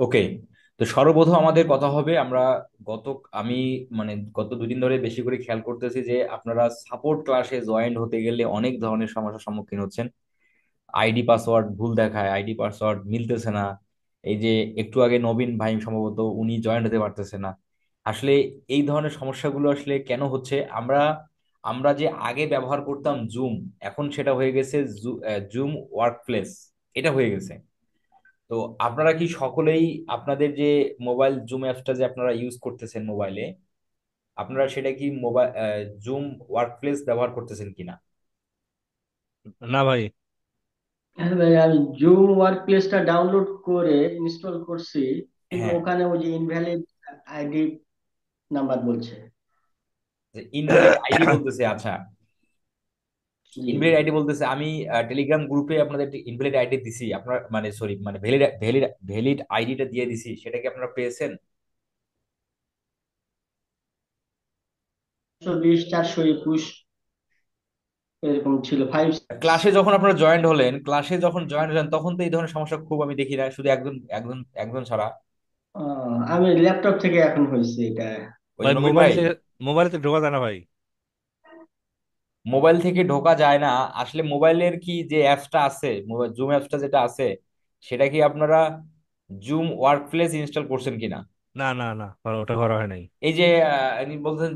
ওকে। তো সর্বপ্রথম আমাদের কথা হবে আমরা গত আমি মানে গত 2 দিন ধরে বেশি করে খেয়াল করতেছি যে আপনারা সাপোর্ট ক্লাসে জয়েন হতে গেলে অনেক ধরনের সমস্যার সম্মুখীন হচ্ছেন। আইডি পাসওয়ার্ড ভুল দেখায়, আইডি পাসওয়ার্ড মিলতেছে না। এই যে একটু আগে নবীন ভাই সম্ভবত উনি জয়েন হতে পারতেছে না। আসলে এই ধরনের সমস্যাগুলো আসলে কেন হচ্ছে? আমরা আমরা যে আগে ব্যবহার করতাম জুম, এখন সেটা হয়ে গেছে জুম ওয়ার্ক প্লেস, এটা হয়ে গেছে। তো আপনারা কি সকলেই আপনাদের যে মোবাইল জুম অ্যাপসটা যে আপনারা ইউজ করতেছেন মোবাইলে, আপনারা সেটা কি মোবাইল জুম ওয়ার্ক প্লেস ব্যবহার করতেছেন কিনা? না ভাই। হ্যাঁ ভাই, আমি জুম ওয়ার্ক প্লেসটা ডাউনলোড করে ইনস্টল করছি, কিন্তু হ্যাঁ, ওখানে ওই যে ইনভ্যালিড আইডি নাম্বার বলছে। ইনভ্যালিড আইডি বলতেছে। আচ্ছা, জি। ইনভ্যালিড আইডি বলতেছে। আমি টেলিগ্রাম গ্রুপে আপনাদের ইনভ্যালিড আইডি দিছি, আপনার মানে সরি মানে ভ্যালিড ভ্যালিড ভ্যালিড আইডিটা দিয়ে দিছি, সেটা কি আপনারা পেয়েছেন? 120 421 এরকম ছিল, 5। ক্লাসে যখন আপনারা জয়েন্ট হলেন, ক্লাসে যখন জয়েন্ট হলেন তখন তো এই ধরনের সমস্যা খুব আমি দেখি না, শুধু একজন একজন একজন ছাড়া। আমি ল্যাপটপ থেকে এখন হয়েছে এটা। ওই যে ভাই নবীন ভাই, মোবাইলে ঢোকা যায় না ভাই। মোবাইল থেকে ঢোকা যায় না। আসলে মোবাইলের কি যে অ্যাপসটা আছে, মোবাইল জুম অ্যাপসটা যেটা আছে, সেটা কি আপনারা জুম ওয়ার্ক প্লেস ইনস্টল করছেন কিনা? না না না, ওটা করা হয় নাই। এই যে আপনি বলছেন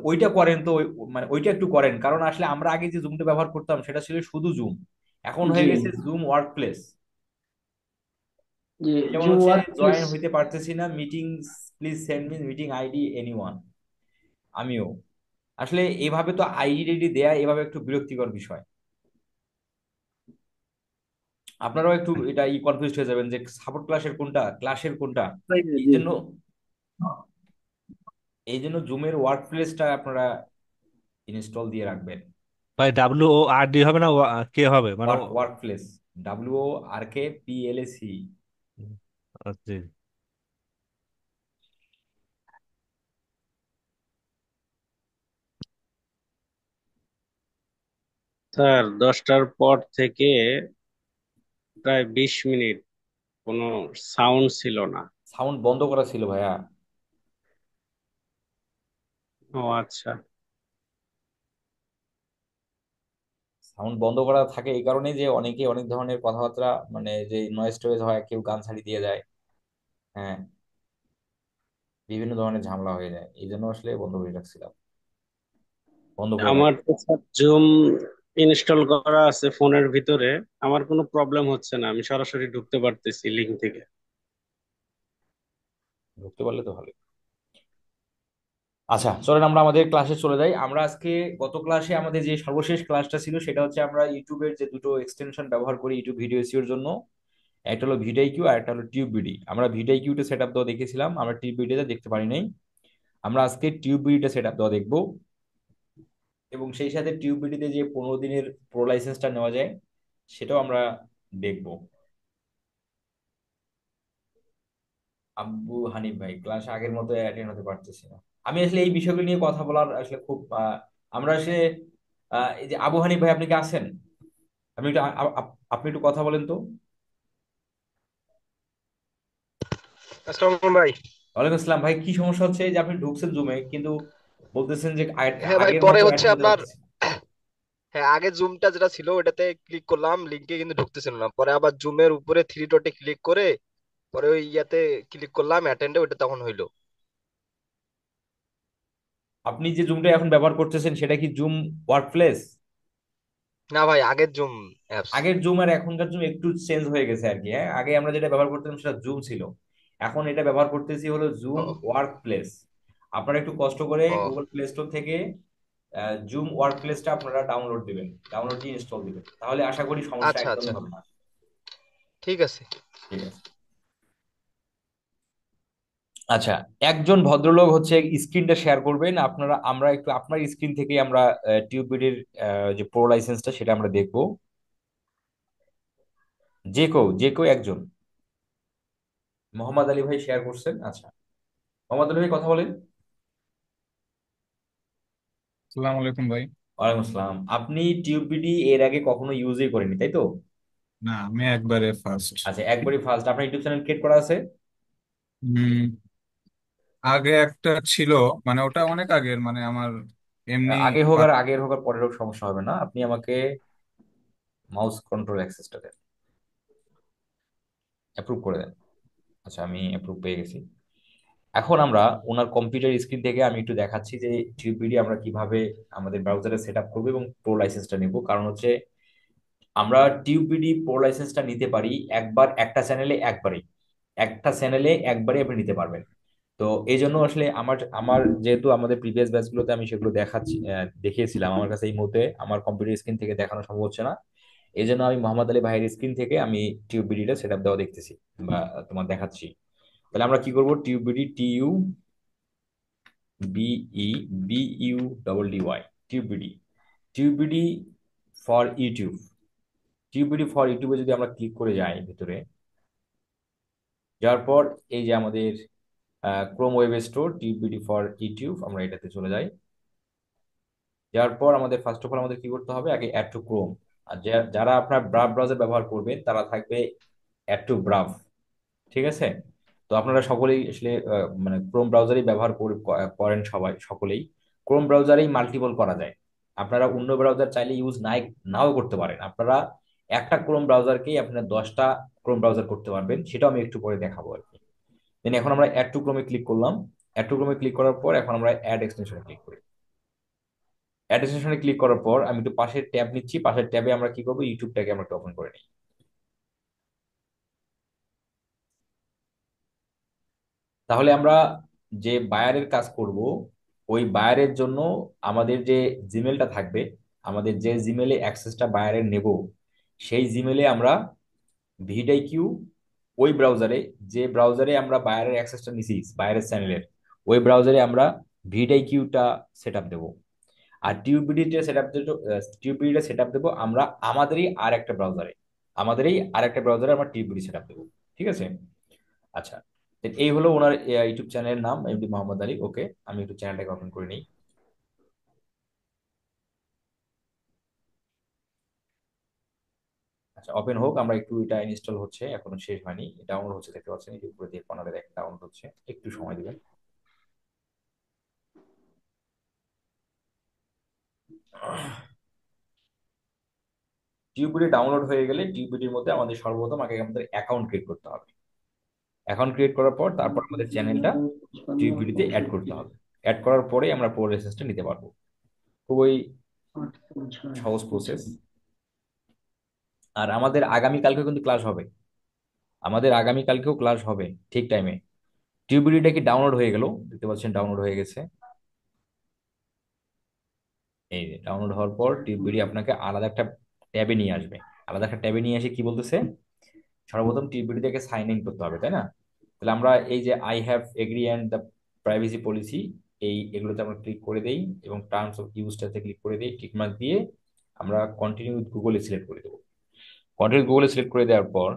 ওইটা করেন তো মানে ওইটা একটু করেন, কারণ আসলে আমরা আগে যে জুমটা ব্যবহার করতাম সেটা ছিল শুধু জুম, এখন জি। হয়ে গেছে জুম ওয়ার্ক প্লেস। যে যেমন জুম হচ্ছে ওয়ার্ক প্লেস। জয়েন হইতে পারতেছি না, meeting please send me meeting ID anyone. আমিও আসলে এভাবে তো আইডি টাইডি দেয়া এভাবে একটু বিরক্তিকর বিষয়। আপনারাও একটু এটা কনফিউজ হয়ে যাবেন যে সাপোর্ট ক্লাসের কোনটা, ক্লাসের কোনটা। এই জি। জন্য এই জন্য জুমের ওয়ার্ক প্লেসটা আপনারা ইনস্টল দিয়ে রাখবেন। ভাই WORD হবে না, কে হবে মানে ওয়ার্ক ওয়ার্ক প্লেস, WORKPLAC। আচ্ছা। স্যার 10টার পর থেকে প্রায় 20 মিনিট কোনো সাউন্ড ছিল না। সাউন্ড বন্ধ করা ছিল ভাইয়া। ও আচ্ছা। সাউন্ড বন্ধ করা থাকে এই কারণে যে অনেকে অনেক ধরনের কথাবার্তা, মানে যে নয়েজ টয়েজ হয়, কেউ গান ছাড়ি দিয়ে যায়। হ্যাঁ, বিভিন্ন ধরনের ঝামেলা হয়ে যায়, এই জন্য আসলে বন্ধ করে রাখছিলাম, বন্ধ করে আমার রাখি। তো স্যার জুম ইনস্টল করা আছে ফোনের ভিতরে। আমার কোনো প্রবলেম হচ্ছে না, আমি সরাসরি ঢুকতে পারতেছি লিঙ্ক থেকে। ঢুকতে পারলে তো ভালো। আচ্ছা, চলেন আমরা আমাদের ক্লাসে চলে যাই। আমরা আজকে গত ক্লাসে আমাদের যে সর্বশেষ ক্লাসটা ছিল সেটা হচ্ছে আমরা ইউটিউবের যে দুটো এক্সটেনশন ব্যবহার করি ইউটিউব ভিডিও এসইওর জন্য। একটা হলো ভিডিআইকিউ আর একটা হলো টিউব বিডি। আমরা ভিডিআইকিউটা সেট আপ দেওয়া দেখেছিলাম, আমরা টিউব বিডিটা দেখতে পারি নাই। আমরা আজকে টিউব বিডিটা সেট আপ দেওয়া দেখবো, এবং সেই সাথে টিউব বিডিতে যে 15 দিনের প্রো লাইসেন্সটা নেওয়া যায় সেটাও আমরা দেখবো। আব্বু হানিফ ভাই ক্লাস আগের মতো অ্যাটেন্ড হতে পারতেছি না। আমি আসলে এই বিষয়গুলো নিয়ে কথা বলার আসলে খুব আমরা আসলে এই যে আবু হানিফ ভাই, আপনি কি আছেন? আপনি একটু আপনি একটু কথা বলেন তো। আসসালামু আলাইকুম ভাই। ওয়ালাইকুম আসসালাম ভাই, কি সমস্যা হচ্ছে? এই যে আপনি ঢুকছেন জুমে কিন্তু বলতেছেন যে হ্যাঁ ভাই, আগের পরে মতো হচ্ছে অ্যাটেন্ড হতে আপনার, পারতেছি। হ্যাঁ আগে জুমটা যেটা ছিল ওটাতে ক্লিক করলাম, লিংকে কিন্তু ঢুকতেছিল না। পরে আবার জুমের উপরে থ্রি ডটে ক্লিক করে পরে ওই ইয়াতে ক্লিক করলাম অ্যাটেন্ডে, ওটা তখন হইলো। আপনি যে জুমটা এখন ব্যবহার করতেছেন সেটা কি জুম ওয়ার্ক প্লেস? না ভাই, আগের জুম অ্যাপস। আগের জুম আর এখনকার জুম একটু চেঞ্জ হয়ে গেছে আর কি। হ্যাঁ, আগে আমরা যেটা ব্যবহার করতাম সেটা জুম ছিল, এখন এটা ব্যবহার করতেছি হলো জুম ও ওয়ার্ক প্লেস। আপনারা একটু কষ্ট করে ও গুগল প্লে স্টোর থেকে জুম ওয়ার্ক প্লেসটা আপনারা ডাউনলোড দিবেন, ডাউনলোড দিয়ে ইনস্টল দিবেন, তাহলে আশা করি সমস্যা আচ্ছা আচ্ছা, একদমই হবে না। ঠিক আছে। ঠিক আছে। আচ্ছা, একজন ভদ্রলোক হচ্ছে স্ক্রিনটা শেয়ার করবেন আপনারা, আমরা একটু আপনার স্ক্রিন থেকে আমরা টিউবিডির যে প্রো লাইসেন্সটা সেটা আমরা দেখবো। যে কেউ একজন, মোহাম্মদ আলী ভাই শেয়ার করছেন। আচ্ছা, মোহাম্মদ আলী ভাই কথা বলেন। আসসালামু আলাইকুম ভাই। ওয়ালাইকুম আসসালাম। আপনি টিউবিডি এর আগে কখনো ইউজই করেনি তাই তো? না, আমি একবারে ফার্স্ট। আচ্ছা, একবারই ফার্স্ট। আপনার ইউটিউব চ্যানেল ক্রিয়েট করা আছে? উম, আগে একটা ছিল, মানে ওটা অনেক আগের, মানে আমার এমনি আগে হোক আর আগের হোক আর পরের হোক সমস্যা হবে না, আপনি আমাকে মাউস কন্ট্রোল অ্যাক্সেসটা দেন, অ্যাপ্রুভ করে দেন। আচ্ছা, আমি অ্যাপ্রুভ পেয়ে গেছি। এখন আমরা ওনার কম্পিউটার স্ক্রিন থেকে আমি একটু দেখাচ্ছি যে টিউবিডি আমরা কিভাবে আমাদের ব্রাউজারে সেট আপ করবো এবং প্রো লাইসেন্সটা নিব। কারণ হচ্ছে আমরা টিউবিডি প্রো লাইসেন্সটা নিতে পারি একবার একটা চ্যানেলে একবারই, একটা চ্যানেলে একবারই আপনি নিতে পারবেন। তো এই জন্য আসলে আমার আমার যেহেতু আমাদের প্রিভিয়াস ব্যাচগুলোতে আমি সেগুলো দেখাচ্ছি, দেখিয়েছিলাম, আমার কাছে এই মুহূর্তে আমার কম্পিউটার স্ক্রিন থেকে দেখানো সম্ভব হচ্ছে না। এই জন্য আমি মোহাম্মদ আলী ভাইয়ের স্ক্রিন থেকে আমি টিউবিডিটা সেট আপ দেওয়া দেখতেছি বা তোমার দেখাচ্ছি। তাহলে আমরা কি করবো, টিউবিডি, বিই, বিইউ TubeBuddy, TubeBuddy for YouTube, TubeBuddy for ইউটিউবে যদি আমরা ক্লিক করে যাই ভিতরে, যাওয়ার পর এই যে আমাদের Chrome web store TubeBuddy for YouTube, আমরা এটাতে চলে যাই। যাওয়ার পর আমাদের ফার্স্ট অফ অল আমাদের কি করতে হবে, আগে অ্যাড টু ক্রোম। আর যারা আপনার ব্রাউজার ব্যবহার করবেন তারা থাকবে অ্যাড টু ব্রাউজ। ঠিক আছে? তো আপনারা সকলেই আসলে মানে ক্রোম ব্রাউজারই ব্যবহার করেন, সবাই সকলেই ক্রোম ব্রাউজারেই মাল্টিপল করা যায়। আপনারা অন্য ব্রাউজার চাইলে ইউজ নাই নাও করতে পারেন, আপনারা একটা ক্রোম ব্রাউজারকেই আপনারা 10টা ক্রোম ব্রাউজার করতে পারবেন, সেটাও আমি একটু পরে দেখাবো আর কি। দেন এখন আমরা অ্যাড টু ক্রোমে ক্লিক করলাম। অ্যাড টু ক্রোমে ক্লিক করার পর এখন আমরা অ্যাড এক্সটেনশনে ক্লিক করি। অ্যাড এক্সটেনশনে ক্লিক করার পর আমি একটু পাশের ট্যাব নিচ্ছি, পাশের ট্যাবে আমরা কি করবো, ইউটিউবটাকে আমরা একটু ওপেন করে নিই। তাহলে আমরা যে বায়ারের কাজ করব, ওই বায়ারের জন্য আমাদের যে জিমেলটা থাকবে, আমাদের যে জিমেলে অ্যাক্সেসটা বায়ারের নেব, সেই জিমেলে আমরা ভিডাইকিউ, ওই ব্রাউজারে, যে ব্রাউজারে আমরা বায়ারের অ্যাক্সেসটা নিছি বায়ারের চ্যানেলের, ওই ব্রাউজারে আমরা ভিডাইকিউটা সেট আপ দেবো। আর টিউবিডিটা সেট আপ দেবো, টিউবিডিটা সেট আপ দেবো আমরা আমাদেরই আর একটা ব্রাউজারে, আমাদেরই আর একটা ব্রাউজারে আমরা টিউবিডি সেট আপ দেবো। ঠিক আছে? আচ্ছা, তো এই হলো ওনার ইউটিউব চ্যানেলের নাম, এমডি মোহাম্মদ আলী। ওকে, আমি একটু চ্যানেলটাকে ওপেন করে নিই। আচ্ছা, ওপেন হোক, আমরা একটু, এটা ইনস্টল হচ্ছে, এখনো শেষ হয়নি, ডাউনলোড হচ্ছে, দেখতে পাচ্ছেন এই যে উপরে দিয়ে কর্নারে একটা ডাউনলোড হচ্ছে, একটু সময় দিবেন। টিউবিডি ডাউনলোড হয়ে গেলে টিউবিডির মধ্যে আমাদের সর্বপ্রথম আগে আমাদের অ্যাকাউন্ট ক্রিয়েট করতে হবে। অ্যাকাউন্ট ক্রিয়েট করার পর তারপর আমাদের চ্যানেলটা টিউবিডিতে অ্যাড করতে হবে। অ্যাড করার পরে আমরা প্রো লাইসেন্সটা নিতে পারবো। খুবই সহজ প্রসেস। আর আমাদের আগামীকালকে কিন্তু ক্লাস হবে, আমাদের আগামীকালকেও ক্লাস হবে ঠিক টাইমে। টিউবিডিটা কি ডাউনলোড হয়ে গেল, দেখতে পাচ্ছেন ডাউনলোড হয়ে গেছে। এই যে ডাউনলোড হওয়ার পর টিউবিডি আপনাকে আলাদা একটা ট্যাবে নিয়ে আসবে। আলাদা একটা ট্যাবে নিয়ে এসে কি বলতেছে, সর্বপ্রথম টিউবিডি থেকে সাইন ইন করতে হবে, তাই না? তাহলে আমরা এই যে I have agri and the privacy policy, এগুলোতে আমরা ক্লিক করে দেই এবং টার্মস অফ ইউজটাতে ক্লিক করে দিই, টিকমার্ক দিয়ে আমরা কন্টিনিউ উইথ গুগলে সিলেক্ট করে দেবো। কন্টিনিউ গুগলে সিলেক্ট করে দেওয়ার পর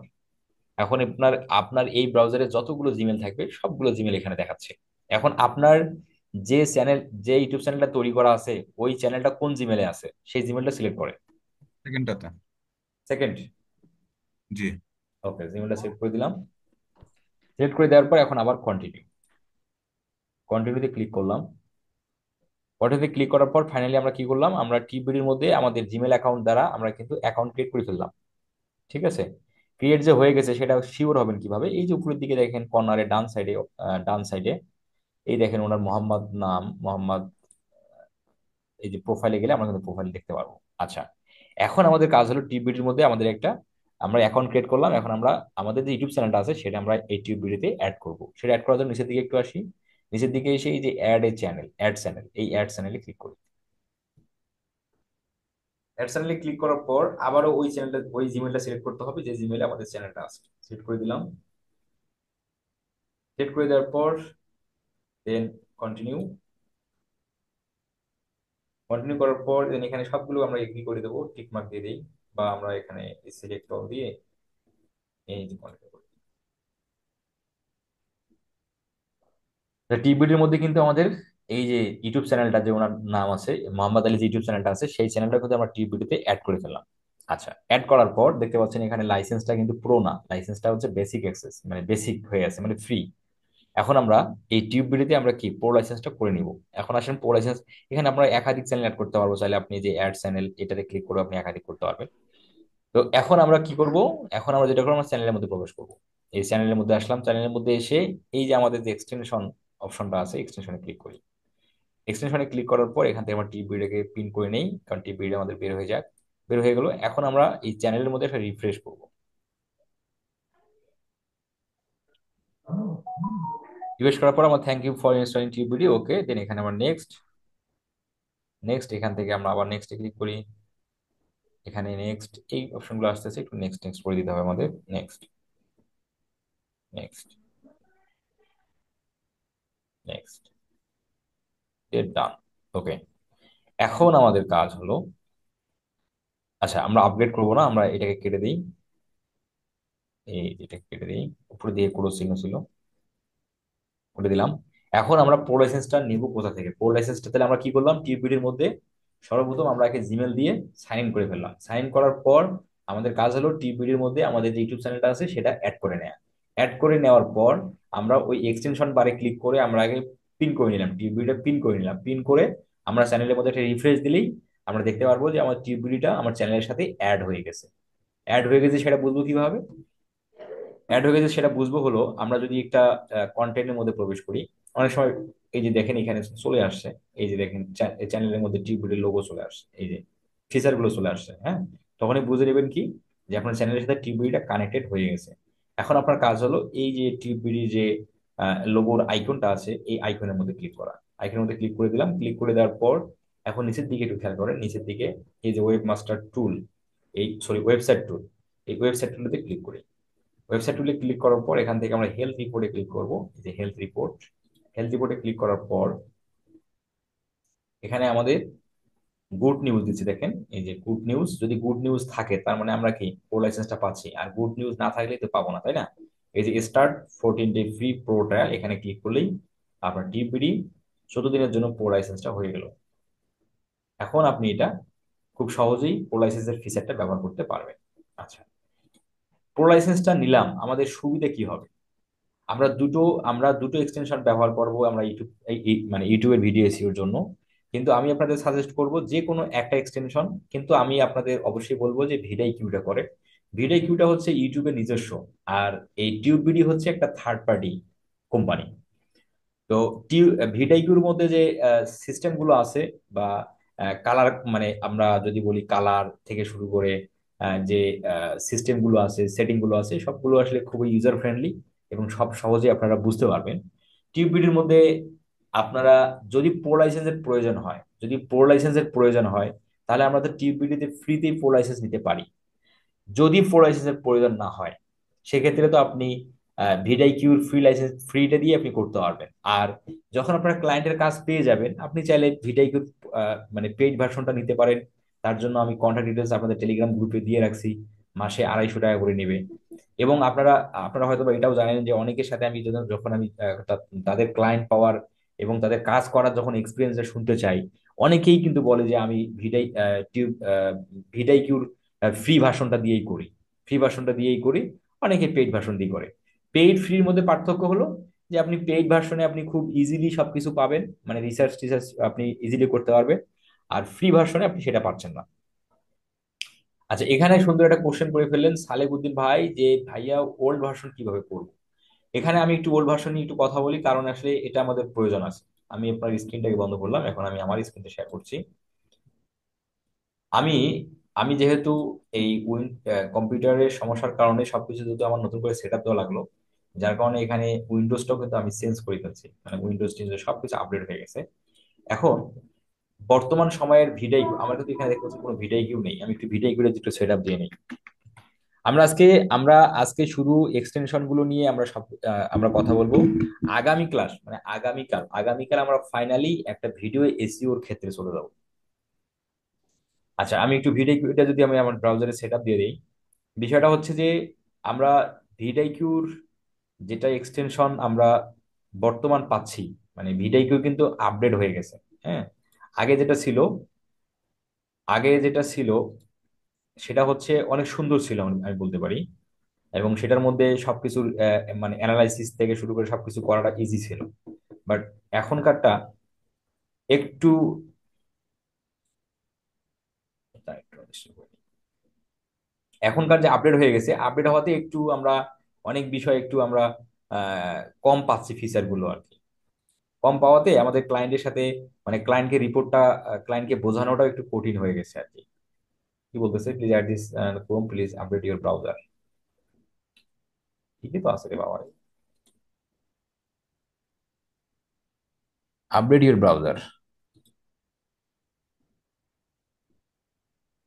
এখন আপনার আপনার এই ব্রাউজারে যতগুলো জিমেল থাকবে সবগুলো জিমেল এখানে দেখাচ্ছে। এখন আপনার যে চ্যানেল, যে ইউটিউব চ্যানেলটা তৈরি করা আছে, ওই চ্যানেলটা কোন জিমেলে আছে সেই জিমেলটা সিলেক্ট করে। সেকেন্ডটাতে। সেকেন্ড। জি। ওকে, জিমেলটা সিলেক্ট করে দিলাম। সিলেক্ট করে দেওয়ার পর এখন আবার কন্টিনিউ, কন্টিনিউতে ক্লিক করলাম। কন্টিনিউতে ক্লিক করার পর ফাইনালি আমরা কি করলাম, আমরা টিবিডির মধ্যে আমাদের জিমেল অ্যাকাউন্ট দ্বারা আমরা কিন্তু অ্যাকাউন্ট ক্রিয়েট করে ফেললাম। ঠিক আছে? ক্রিয়েট যে হয়ে গেছে সেটা শিওর হবেন কিভাবে, এই যে উপরের দিকে দেখেন কর্নারে ডান সাইডে, ডান সাইডে এই দেখেন ওনার মোহাম্মদ নাম, মোহাম্মদ, এই যে প্রোফাইলে গেলে আমরা কিন্তু প্রোফাইল দেখতে পারবো। আচ্ছা, এখন আমাদের কাজ হলো টিউবিডির মধ্যে আমাদের একটা, আমরা অ্যাকাউন্ট ক্রিয়েট করলাম, এখন আমরা আমাদের যে ইউটিউব চ্যানেলটা আছে সেটা আমরা এই টিউবিডিতে অ্যাড করব। সেটা অ্যাড করার জন্য নিচের দিকে একটু আসি, নিচের দিকে এসে এই যে add a channel, add channel, এই অ্যাড চ্যানেলে ক্লিক করি। অ্যাড চ্যানেলে ক্লিক করার পর আবারও ওই চ্যানেলটা, ওই জিমেলটা সিলেক্ট করতে হবে যে জিমেলে আমাদের চ্যানেলটা আছে, সিলেক্ট করে দিলাম। সিলেক্ট করে দেওয়ার পর দেন কন্টিনিউ, কন্টিনিউ করার পর দেন এখানে সবগুলো আমরা এগ্রি করে দেবো, টিক মার্ক দিয়ে দিই, বা আমরা এখানে সিলেক্ট অল দিয়ে এই যে continue করি। টিবিটির মধ্যে কিন্তু আমাদের এই যে ইউটিউব চ্যানেলটা, যে ওনার নাম আছে মোহাম্মদ আলী, যে ইউটিউব চ্যানেলটা আছে সেই চ্যানেলটা কিন্তু আমরা টিবিটিতে অ্যাড করে ফেললাম। আচ্ছা, অ্যাড করার পর দেখতে পাচ্ছেন এখানে লাইসেন্সটা কিন্তু প্রো না, লাইসেন্সটা হচ্ছে বেসিক অ্যাক্সেস, মানে বেসিক হয়ে আছে, মানে ফ্রি। এখন আমরা এই টিউব বিডিতে আমরা কি প্রো লাইসেন্সটা করে নিব। এখন আসেন প্রো লাইসেন্স, এখানে আমরা একাধিক চ্যানেল অ্যাড করতে পারবো, চাইলে আপনি যে অ্যাড চ্যানেল এটাতে ক্লিক করে আপনি একাধিক করতে পারবেন। তো এখন আমরা কি করব, এখন আমরা যেটা করবো, আমরা চ্যানেলের মধ্যে প্রবেশ করব। এই চ্যানেলের মধ্যে আসলাম, চ্যানেলের মধ্যে এসে এই যে আমাদের যে এক্সটেনশন অপশনটা আছে, এক্সটেনশনে ক্লিক করি। এক্সটেনশনে ক্লিক করার পর এখান থেকে আমরা টিপ বিডটাকে পিন করে নেই, কারণ টিপ বিড আমাদের বের হয়ে যাক। বের হয়ে গেল। এখন আমরা এই চ্যানেলের মধ্যে একটা রিফ্রেশ করব। রিফ্রেশ করার পর আমরা thank you for installing TubeBuddy, okay, then এখানে আমরা নেক্সট। নেক্সট এখান থেকে আমরা আবার নেক্সটে ক্লিক করি। এখানে নেক্সট এই অপশনগুলো আসতেছে, একটু নেক্সট নেক্সট করে দিতে হবে আমাদের। নেক্সট, নেক্সট, নেক্সট, ডান, ওকে। এখন আমাদের কাজ হলো, আচ্ছা আমরা আপগ্রেড করবো না, আমরা এটাকে কেটে দিই। এই এটাকে কেটে দিই, উপরে দিয়ে কোনো চিহ্ন ছিল, করে দিলাম। এখন আমরা প্রো লাইসেন্সটা নিব কোথা থেকে? প্রো লাইসেন্সটা তাহলে আমরা কি করলাম, টিউবিডির মধ্যে সর্বপ্রথম আমরা একে জিমেল দিয়ে সাইন ইন করে ফেললাম। সাইন করার পর আমাদের কাজ হলো টিউবিডির মধ্যে আমাদের যে ইউটিউব চ্যানেলটা আছে সেটা অ্যাড করে নেওয়া। অ্যাড করে নেওয়ার পর আমরা ওই এক্সটেনশন বারে ক্লিক করে আমরা আগে পিন করে নিলাম, টিউবিডিটা পিন করে নিলাম। পিন করে আমরা চ্যানেলের মধ্যে একটা রিফ্রেশ দিলেই আমরা দেখতে পারবো যে আমার টিউবিডিটা আমার চ্যানেলের সাথে অ্যাড হয়ে গেছে। অ্যাড হয়ে গেছে সেটা বুঝবো কিভাবে? অ্যাড হয়ে গেছে সেটা বুঝবো হলো, আমরা যদি একটা কন্টেন্টের মধ্যে প্রবেশ করি, অনেক সময় এই যে দেখেন এখানে চলে আসছে, এই যে দেখেন চ্যানেলের মধ্যে টিউবের লোগো চলে আসছে, এই যে ফিচার গুলো চলে আসছে, হ্যাঁ। তখনই বুঝে নেবেন কি, যে আপনার চ্যানেলের সাথে টিউবিটা কানেক্টেড হয়ে গেছে। এখন আপনার কাজ হলো এই যে টিউবির যে লোগোর আইকনটা আছে, এই আইকনের মধ্যে ক্লিক করা। আইকনের মধ্যে ক্লিক করে দিলাম। ক্লিক করে দেওয়ার পর এখন নিচের দিকে একটু খেয়াল করেন, নিচের দিকে এই যে ওয়েব মাস্টার টুল, এই সরি ওয়েবসাইট টুল, এই ওয়েবসাইট টুলতে ক্লিক করি। ওয়েবসাইট টুলে ক্লিক করার পর এখান থেকে আমরা হেলথ রিপোর্টে ক্লিক করব। এই যে হেলথ রিপোর্ট, হেলথ রিপোর্টে ক্লিক করার পর এখানে আমাদের গুড নিউজ দিচ্ছে, দেখেন এই যে গুড নিউজ। যদি গুড নিউজ থাকে তার মানে আমরা কি প্রো লাইসেন্সটা পাচ্ছি, আর গুড নিউজ না থাকলে তো পাবো না, তাই না? এই যে start 14 day free pro trial, এখানে ক্লিক করলেই আপনার টিপিডি 14 দিনের জন্য প্রো লাইসেন্সটা হয়ে গেল। এখন আপনি এটা খুব সহজেই প্রো লাইসেন্সের ফিচারটা ব্যবহার করতে পারবেন। আচ্ছা, প্রো লাইসেন্সটা নিলাম, আমাদের সুবিধা কি হবে? আমরা দুটো আমরা দুটো এক্সটেনশন ব্যবহার করব আমরা ইউটিউব, মানে ইউটিউবের ভিডিও এসইওর জন্য। কিন্তু আমি আপনাদের সাজেস্ট করব যে কোনো একটা এক্সটেনশন, কিন্তু আমি আপনাদের অবশ্যই বলবো যে ভিডাই কিউটা করে। ভিডাই কিউটা হচ্ছে ইউটিউবের নিজস্ব, আর এই টিউব ভিডিও হচ্ছে একটা থার্ড পার্টি কোম্পানি। তো ভিটাইকুর মধ্যে যে সিস্টেম গুলো আছে, বা কালার, মানে আমরা যদি বলি কালার থেকে শুরু করে যে সিস্টেম গুলো আছে, সেটিং গুলো আছে, সবগুলো আসলে খুবই ইউজার ফ্রেন্ডলি এবং সব সহজে আপনারা বুঝতে পারবেন। টিউবিডির মধ্যে আপনারা যদি প্রো লাইসেন্সের প্রয়োজন হয়, যদি প্রো লাইসেন্সের প্রয়োজন হয়, তাহলে আমরা তো টিউবিডিতে ফ্রিতেই প্রো লাইসেন্স নিতে পারি। যদি প্রো লাইসেন্সের প্রয়োজন না হয়, সেক্ষেত্রে তো আপনি ভিডাই কিউর ফ্রি লাইসেন্স ফ্রিটা দিয়ে আপনি করতে পারবেন। আর যখন আপনার ক্লায়েন্টের কাজ পেয়ে যাবেন, আপনি চাইলে ভিডাই কিউর মানে পেইড ভার্সনটা নিতে পারেন। তার জন্য আমি কন্ট্যাক্ট ডিটেলস আপনাদের টেলিগ্রাম গ্রুপে দিয়ে রাখছি। মাসে 250 টাকা করে নেবে। এবং আপনারা আপনারা হয়তো বা এটাও জানেন যে অনেকের সাথে আমি যখন আমি তাদের ক্লায়েন্ট পাওয়ার এবং তাদের কাজ করার যখন এক্সপিরিয়েন্সটা শুনতে চাই, অনেকেই কিন্তু বলে যে আমি ভিডাই কিউর ফ্রি ভার্সনটা দিয়েই করি, ফ্রি ভার্সনটা দিয়েই করি। অনেকে পেইড ভার্সন দিয়ে করে। পেইড ফ্রির মধ্যে পার্থক্য হলো যে আপনি পেইড ভার্সনে আপনি খুব ইজিলি সবকিছু পাবেন, মানে রিসার্চ টিসার্চ আপনি ইজিলি করতে পারবেন। আর ফ্রি ভার্সনে আপনি সেটা পাচ্ছেন না। আচ্ছা, এখানে সুন্দর একটা কোশ্চেন করে ফেললেন সালেকুদ্দিন ভাই, যে ভাইয়া ওল্ড ভার্সন কিভাবে করবো? এখানে আমি একটু ওল্ড ভার্সন নিয়ে একটু কথা বলি, কারণ আসলে এটা আমাদের প্রয়োজন আছে। আমি আপনার স্ক্রিনটাকে বন্ধ করলাম, এখন আমি আমার স্ক্রিনটা শেয়ার করছি। আমি আমি যেহেতু এই কম্পিউটারের সমস্যার কারণে সবকিছু যেহেতু আমার নতুন করে সেট আপ দেওয়া লাগলো, যার কারণে এখানে উইন্ডোজটাও কিন্তু আমি চেঞ্জ করে ফেলছি, মানে উইন্ডোজ টিন্ডোজ সবকিছু আপডেট হয়ে গেছে। এখন বর্তমান সময়ের ভিডাই, আমার কিন্তু এখানে দেখতে পাচ্ছি কোনো ভিডাই কিউ নেই। আমি একটু ভিডাই কিউ একটু সেট আপ দিয়ে নিই। আমরা আজকে আমরা আজকে শুধু এক্সটেনশন গুলো নিয়ে আমরা সব আমরা কথা বলবো। আগামী ক্লাস, মানে আগামীকাল, আগামীকাল আমরা ফাইনালি একটা ভিডিও এসইওর ক্ষেত্রে চলে যাবো। আচ্ছা, আমি একটু ভিডিওটা যদি আমি আমার ব্রাউজারে সেট আপ দিয়ে দিই। বিষয়টা হচ্ছে যে আমরা ভিডাইকিউর যেটা এক্সটেনশন আমরা বর্তমান পাচ্ছি, মানে ভিডাইকিউ কিন্তু আপডেট হয়ে গেছে। হ্যাঁ, আগে যেটা ছিল, আগে যেটা ছিল সেটা হচ্ছে অনেক সুন্দর ছিল, আমি বলতে পারি। এবং সেটার মধ্যে সবকিছুর মানে অ্যানালাইসিস থেকে শুরু করে সবকিছু করাটা ইজি ছিল। বাট এখনকারটা একটু এখনকার যে আপডেট হয়ে গেছে, আপডেট হওয়াতে একটু আমরা অনেক বিষয় একটু আমরা কম পাচ্ছি ফিচার গুলো আর কি। কম পাওয়াতে আমাদের ক্লায়েন্টের সাথে মানে ক্লায়েন্টকে রিপোর্টটা ক্লায়েন্টকে বোঝানোটা একটু কঠিন হয়ে গেছে আর কি। কি বলতেছে, please add this Chrome, please update your browser. ঠিকই তো আছে রে বাবা, আপডেট ইউর ব্রাউজার।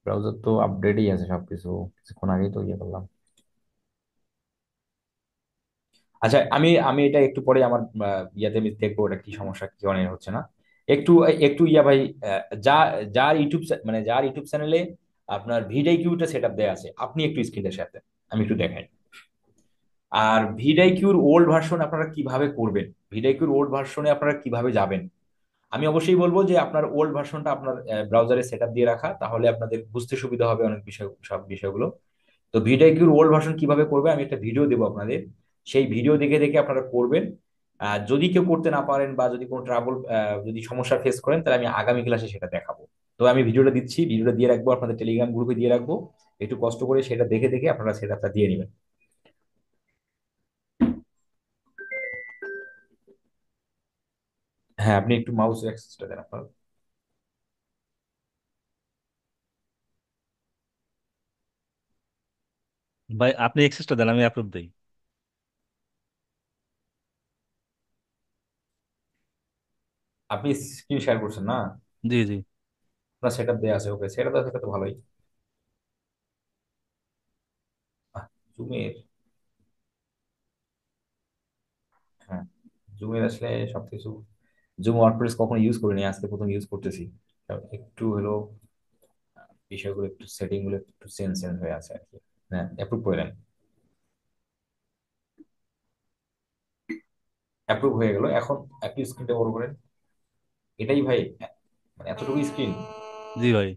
ব্রাউজার তো আপডেটই আছে সবকিছু, কিছুক্ষণ আগেই তো ইয়ে করলাম। আচ্ছা, আমি আমি এটা একটু পরে আমার ইয়াতে আমি দেখবো এটা কি সমস্যা, কি অনেক হচ্ছে না। একটু একটু ইয়া ভাই, যা যার ইউটিউব মানে যার ইউটিউব চ্যানেলে আপনার ভিডিকিউটা সেট আপ দেওয়া আছে, আপনি একটু স্ক্রিনটা শেয়ার দেন, আমি একটু দেখাই। আর ভিডিকিউর ওল্ড ভার্সন আপনারা কিভাবে করবেন, ভিডিকিউর ওল্ড ভার্সনে আপনারা কিভাবে যাবেন, আমি অবশ্যই বলবো যে আপনার ওল্ড ভার্সনটা আপনার ব্রাউজারে সেট আপ দিয়ে রাখা, তাহলে আপনাদের বুঝতে সুবিধা হবে অনেক বিষয়, সব বিষয়গুলো। তো ভিডিকিউর ওল্ড ভার্সন কিভাবে করবে আমি একটা ভিডিও দেবো আপনাদের, সেই ভিডিও দেখে দেখে আপনারা করবেন। যদি কেউ করতে না পারেন বা যদি কোনো ট্রাবল যদি সমস্যা ফেস করেন, তাহলে আমি আগামী ক্লাসে সেটা দেখাবো। তো আমি ভিডিওটা দিচ্ছি, ভিডিওটা দিয়ে রাখবো আপনাদের টেলিগ্রাম গ্রুপে দিয়ে রাখবো, একটু কষ্ট করে সেটা দেখে দেখে আপনারা সেটা দিয়ে নেবেন। হ্যাঁ, আপনি একটু মাউস অ্যাক্সেসটা দেন আপনার। ভাই আপনি এক্সেসটা দেন, আমি অ্যাপ্রুভ দিই। আপনি স্ক্রিন শেয়ার করছেন না? জি জি। আপনার সেট আপ দেওয়া আছে, ওকে, সেটা তো সেটা তো ভালোই। জুমের, হ্যাঁ, জুমের আসলে সবকিছু, জুম ওয়ার্ডপ্রেস কখনো ইউজ করিনি, আজকে প্রথম ইউজ করতেছি। একটু হলো বিষয়গুলো একটু সেটিং গুলো একটু চেঞ্জ চেঞ্জ হয়ে আছে আর কি। হ্যাঁ, অ্যাপ্রুভ করে দেন, অ্যাপ্রুভ হয়ে গেল। এখন একটু স্ক্রিনটা বড় করেন। এটাই ভাই, মানে এতটুকু স্ক্রিন জি ভাই।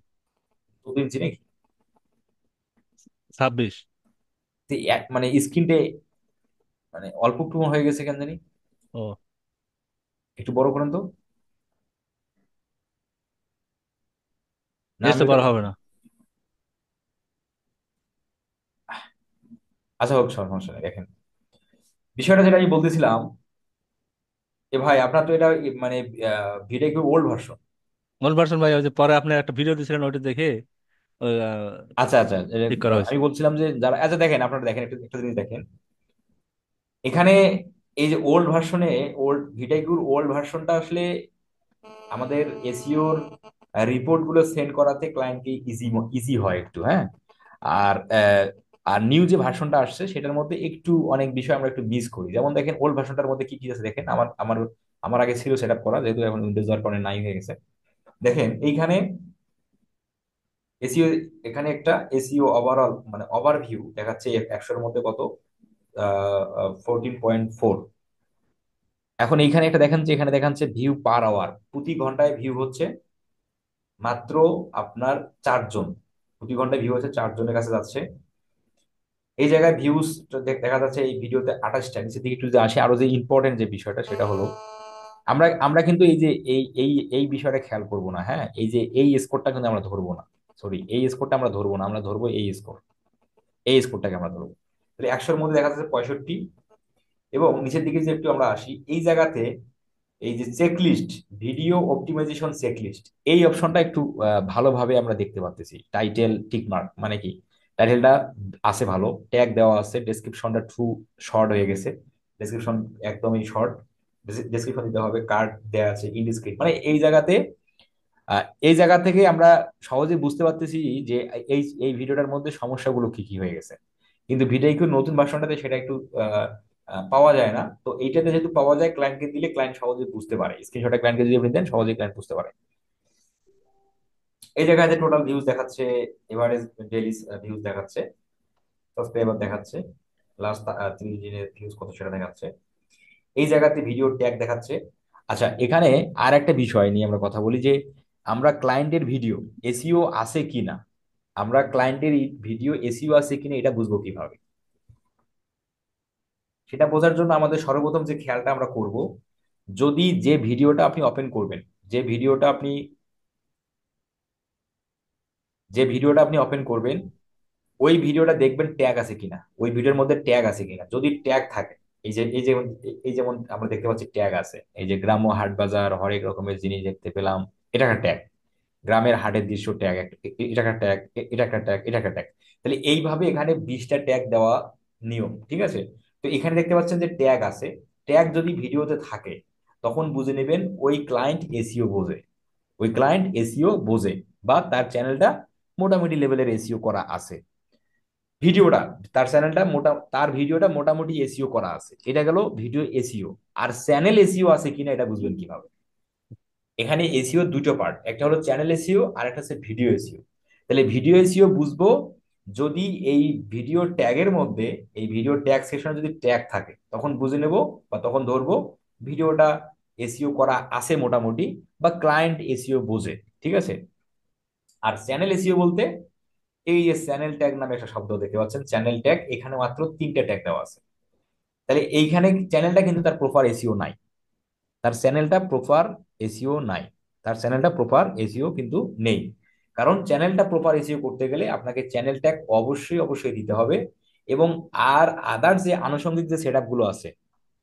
2 ইঞ্চি নাকি? 26। তো মানে স্ক্রিনটা মানে অল্প একটু হয়ে গেছে কেন জানি। ও, একটু বড় করেন তো। না এর আমি তো এটা, বড় হবে না। আচ্ছা হোক, সমস্যা নেই, দেখেন বিষয়টা যেটা আমি বলতেছিলাম। এ ভাই আপনার তো এটা মানে ভিডিও কি ওল্ড ভার্সন? ওল্ড ভার্সন ভাই, ওই যে পরে আপনি একটা ভিডিও দিয়েছিলেন ওটা দেখে ওই, আচ্ছা আচ্ছা, ঠিক করা হয়েছে। আমি বলছিলাম যে যারা, আচ্ছা দেখেন আপনারা দেখেন একটু একটা জিনিস দেখেন এখানে, এই যে ওল্ড ভার্সনে, ওল্ড ভিটাইকুর ওল্ড ভার্সনটা আসলে আমাদের এসইওর রিপোর্ট গুলো সেন্ড করাতে ক্লায়েন্টকে ইজি ইজি হয় একটু, হ্যাঁ। আর আর নিউ যে ভার্সনটা আসছে সেটার মধ্যে একটু অনেক বিষয় আমরা একটু মিস করি। যেমন দেখেন ওল্ড ভার্সনটার মধ্যে কি কি আছে দেখেন, আমার আমার আমার আগে ছিল সেট আপ করা, যেহেতু এখন উইন্ডোজ দেওয়ার কারণে নাই হয়ে গেছে। দেখেন এইখানে এসইও, এখানে একটা এসইও ওভারঅল মানে ওভারভিউ দেখাচ্ছে 100-এর মধ্যে কত, 14.4। এখন এইখানে একটা দেখেন যে এখানে দেখাচ্ছে ভিউ পার আওয়ার, প্রতি ঘন্টায় ভিউ হচ্ছে মাত্র আপনার 4 জন, প্রতি ঘন্টায় ভিউ হচ্ছে 4 জনের কাছে যাচ্ছে। এই জায়গায় ভিউজ দেখা যাচ্ছে এই ভিডিওতে 28টা। নিচের দিকে একটু যদি আসে, আরো যে ইম্পর্টেন্ট যে বিষয়টা সেটা হলো, আমরা আমরা কিন্তু এই যে এই বিষয়টা খেয়াল করব না, হ্যাঁ, এই যে এই স্কোরটা কিন্তু আমরা ধরবো না। সরি, এই স্কোরটা আমরা ধরবো না, আমরা ধরবো এই স্কোর, এই স্কোরটাকে আমরা ধরবো। তাহলে 100-এর মধ্যে দেখা যাচ্ছে 65। এবং নিচের দিকে যে একটু আমরা আসি, এই জায়গাতে এই যে চেকলিস্ট, ভিডিও অপটিমাইজেশন চেকলিস্ট, এই অপশনটা একটু ভালোভাবে আমরা দেখতে পাচ্ছি। টাইটেল টিক মার্ক মানে কি, টাইটেলটা আছে ভালো, ট্যাগ দেওয়া আছে, ডেসক্রিপশনটা ট্রু শর্ট হয়ে গেছে, ডেসক্রিপশন একদমই শর্ট, ডেসক্রিপশন দিতে হবে, কার্ড দেওয়া আছে, ইনডিসক্রিট, মানে এই জায়গাতে এই জায়গা থেকে আমরা সহজে বুঝতে পারতেছি যে এই এই ভিডিওটার মধ্যে সমস্যাগুলো কি কি হয়ে গেছে। কিন্তু ভিডিও নতুন ভার্সনটাতে সেটা একটু আহ, পাওয়া যায় না। তো এইটাতে যেহেতু পাওয়া যায়, ক্লায়েন্টকে দিলে ক্লায়েন্ট সহজে বুঝতে পারে, স্ক্রিনশটটা ক্লায়েন্টকে যদি আপনি দেন সহজে ক্লায়েন্ট বুঝতে পারে। এই জায়গায় যে টোটাল ভিউজ দেখাচ্ছে, এভারেজ ডেইলি ভিউজ দেখাচ্ছে, সাবস্ক্রাইবার দেখাচ্ছে, লাস্ট 30 দিনের ভিউজ কত সেটা দেখাচ্ছে। এই জায়গাতে ভিডিও ট্যাগ দেখাচ্ছে। আচ্ছা, এখানে আর একটা বিষয় নিয়ে আমরা কথা বলি যে আমরা ক্লায়েন্টের ভিডিও এসইও আছে কিনা, আমরা ক্লায়েন্টের ভিডিও এসইও আছে কিনা এটা বুঝবো কিভাবে? সেটা বোঝার জন্য আমাদের সর্বপ্রথম যে খেয়ালটা আমরা করব, যদি যে ভিডিওটা আপনি ওপেন করবেন, যে ভিডিওটা আপনি যে ভিডিওটা আপনি ওপেন করবেন, ওই ভিডিওটা দেখবেন ট্যাগ আছে কিনা, ওই ভিডিওর মধ্যে ট্যাগ আছে কিনা। যদি ট্যাগ থাকে, এই যেমন আমরা দেখতে পাচ্ছি ট্যাগ আছে, এই যে গ্রাম্য হাট বাজার, হরেক রকমের জিনিস দেখতে পেলাম, এটা একটা ট্যাগ। গ্রামের হাটের দৃশ্য ট্যাগ, এটা একটা ট্যাগ, এটা একটা ট্যাগ, এটা একটা ট্যাগ। তাহলে এইভাবে এখানে 20টা ট্যাগ দেওয়া নিয়ম, ঠিক আছে? তো এখানে দেখতে পাচ্ছেন যে ট্যাগ আছে। ট্যাগ যদি ভিডিওতে থাকে, তখন বুঝে নেবেন ওই ক্লায়েন্ট এসইও বোঝে, ওই ক্লায়েন্ট এসইও বোঝে, বা তার চ্যানেলটা মোটামুটি লেভেলের এসইও করা আছে। ভিডিওটা, তার ভিডিওটা মোটামুটি এসইও করা আছে, এটা গেল ভিডিও এসইও। আর চ্যানেল এসইও আছে কিনা এটা বুঝবেন কিভাবে? এখানে এসইও দুটো পার্ট, একটা হলো চ্যানেল এসইও আর একটা হচ্ছে ভিডিও এসইও। তাহলে ভিডিও এসইও বুঝবো যদি এই ভিডিও ট্যাগের মধ্যে, এই ভিডিও ট্যাগ সেকশনে যদি ট্যাগ থাকে, তখন বুঝে নেব বা তখন ধরবো ভিডিওটা এসইও করা আছে মোটামুটি, বা ক্লায়েন্ট এসইও বোঝে, ঠিক আছে? আর চ্যানেল এসইও বলতে, এই যে চ্যানেল ট্যাগ নামে একটা শব্দ দেখতে পাচ্ছেন, চ্যানেল ট্যাগ, এখানে মাত্র 3টে ট্যাগ দেওয়া আছে। তাহলে এইখানে চ্যানেলটা কিন্তু তার প্রপার এসইও নাই, তার চ্যানেলটা প্রপার এসইও নাই, তার চ্যানেলটা প্রপার এসইও কিন্তু নেই। কারণ চ্যানেলটা প্রপার এসইও করতে গেলে আপনাকে চ্যানেল ট্যাগ অবশ্যই অবশ্যই দিতে হবে। এবং আর আদার যে আনুষঙ্গিক যে সেট গুলো আছে,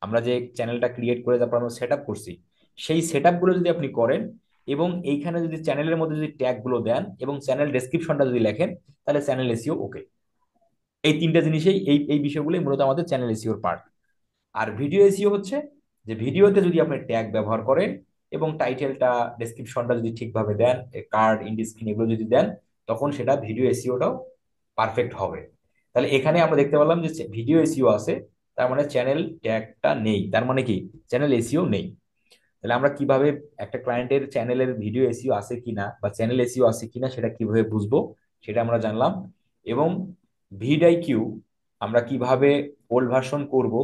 আমরা যে চ্যানেলটা ক্রিয়েট করে তারপর আমরা সেট করছি, সেই সেট গুলো যদি আপনি করেন, এবং এইখানে যদি চ্যানেলের মধ্যে যদি ট্যাগ গুলো দেন এবং চ্যানেল ডেসক্রিপশনটা যদি লেখেন, তাহলে চ্যানেল এসইও ওকে। এই তিনটা জিনিসেই, এই এই বিষয়গুলোই মূলত আমাদের চ্যানেল এসইওর পার্ট। আর ভিডিও এসইও হচ্ছে যে ভিডিওতে যদি আপনি ট্যাগ ব্যবহার করেন এবং টাইটেলটা, ডেসক্রিপশনটা যদি ঠিকভাবে দেন, কার্ড, ইন্ড স্ক্রিন এগুলো যদি দেন, তখন সেটা ভিডিও এসইওটাও পারফেক্ট হবে। তাহলে এখানে আমরা দেখতে পেলাম যে ভিডিও এসইও আছে, তার মানে চ্যানেল ট্যাগটা নেই, তার মানে কি চ্যানেল এসইও নেই। তাহলে আমরা কিভাবে একটা ক্লায়েন্টের চ্যানেলের ভিডিও এসইও আছে কিনা বা চ্যানেল এসইও আছে কিনা সেটা কিভাবে বুঝবো, সেটা আমরা জানলাম। এবং ভিডিআইকিউ আমরা কিভাবে ওল্ড ভার্সন করব,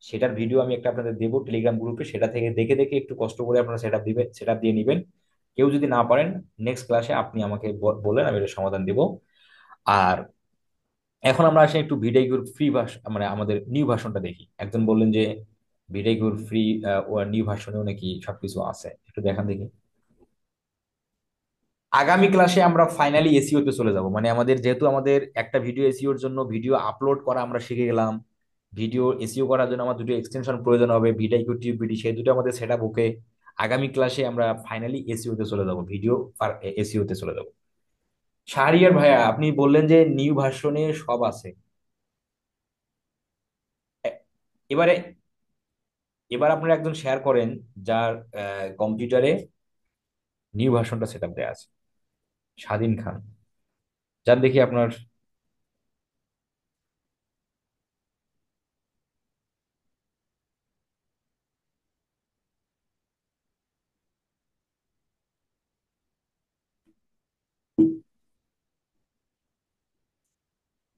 সেটার ভিডিও আমি একটা আপনাদের দেবো টেলিগ্রাম গ্রুপে, সেটা থেকে দেখে দেখে একটু কষ্ট করে আপনারা সেটআপ দিয়ে নেবেন। কেউ যদি না পারেন, নেক্সট ক্লাসে আপনি আমাকে বলেন, আমি এটা সমাধান দেব। আর এখন আমরা আসি একটু ভিডিআইকিউর ফ্রি ভার্সন, মানে আমাদের নিউ ভার্সনটা দেখি। একজন বললেন যে ভিডিআইকিউর ফ্রি ও নিউ ভার্সনেও নাকি সবকিছু আছে, একটু দেখান দেখি। আগামী ক্লাসে আমরা ফাইনালি এসইও তে চলে যাব, মানে আমাদের যেহেতু আমাদের একটা ভিডিও এসইওর জন্য ভিডিও আপলোড করা আমরা শিখে গেলাম, ভিডিও এসইও করার জন্য আমার দুটো এক্সটেনশন প্রয়োজন হবে, ভিডিও টিউবিডি, সেই দুটো আমাদের সেটআপ ওকে। আগামী ক্লাসে আমরা ফাইনালি এসইও তে চলে যাব, ভিডিও আর এসইও তে চলে যাব। শাহরিয়ার ভাইয়া, আপনি বললেন যে নিউ ভার্সনে সব আছে। এ- এবারে এবার আপনারা একজন শেয়ার করেন যার কম্পিউটারে নিউ ভার্সনটা সেটআপ দেওয়া আছে। স্বাধীন খান, যার দেখি আপনার।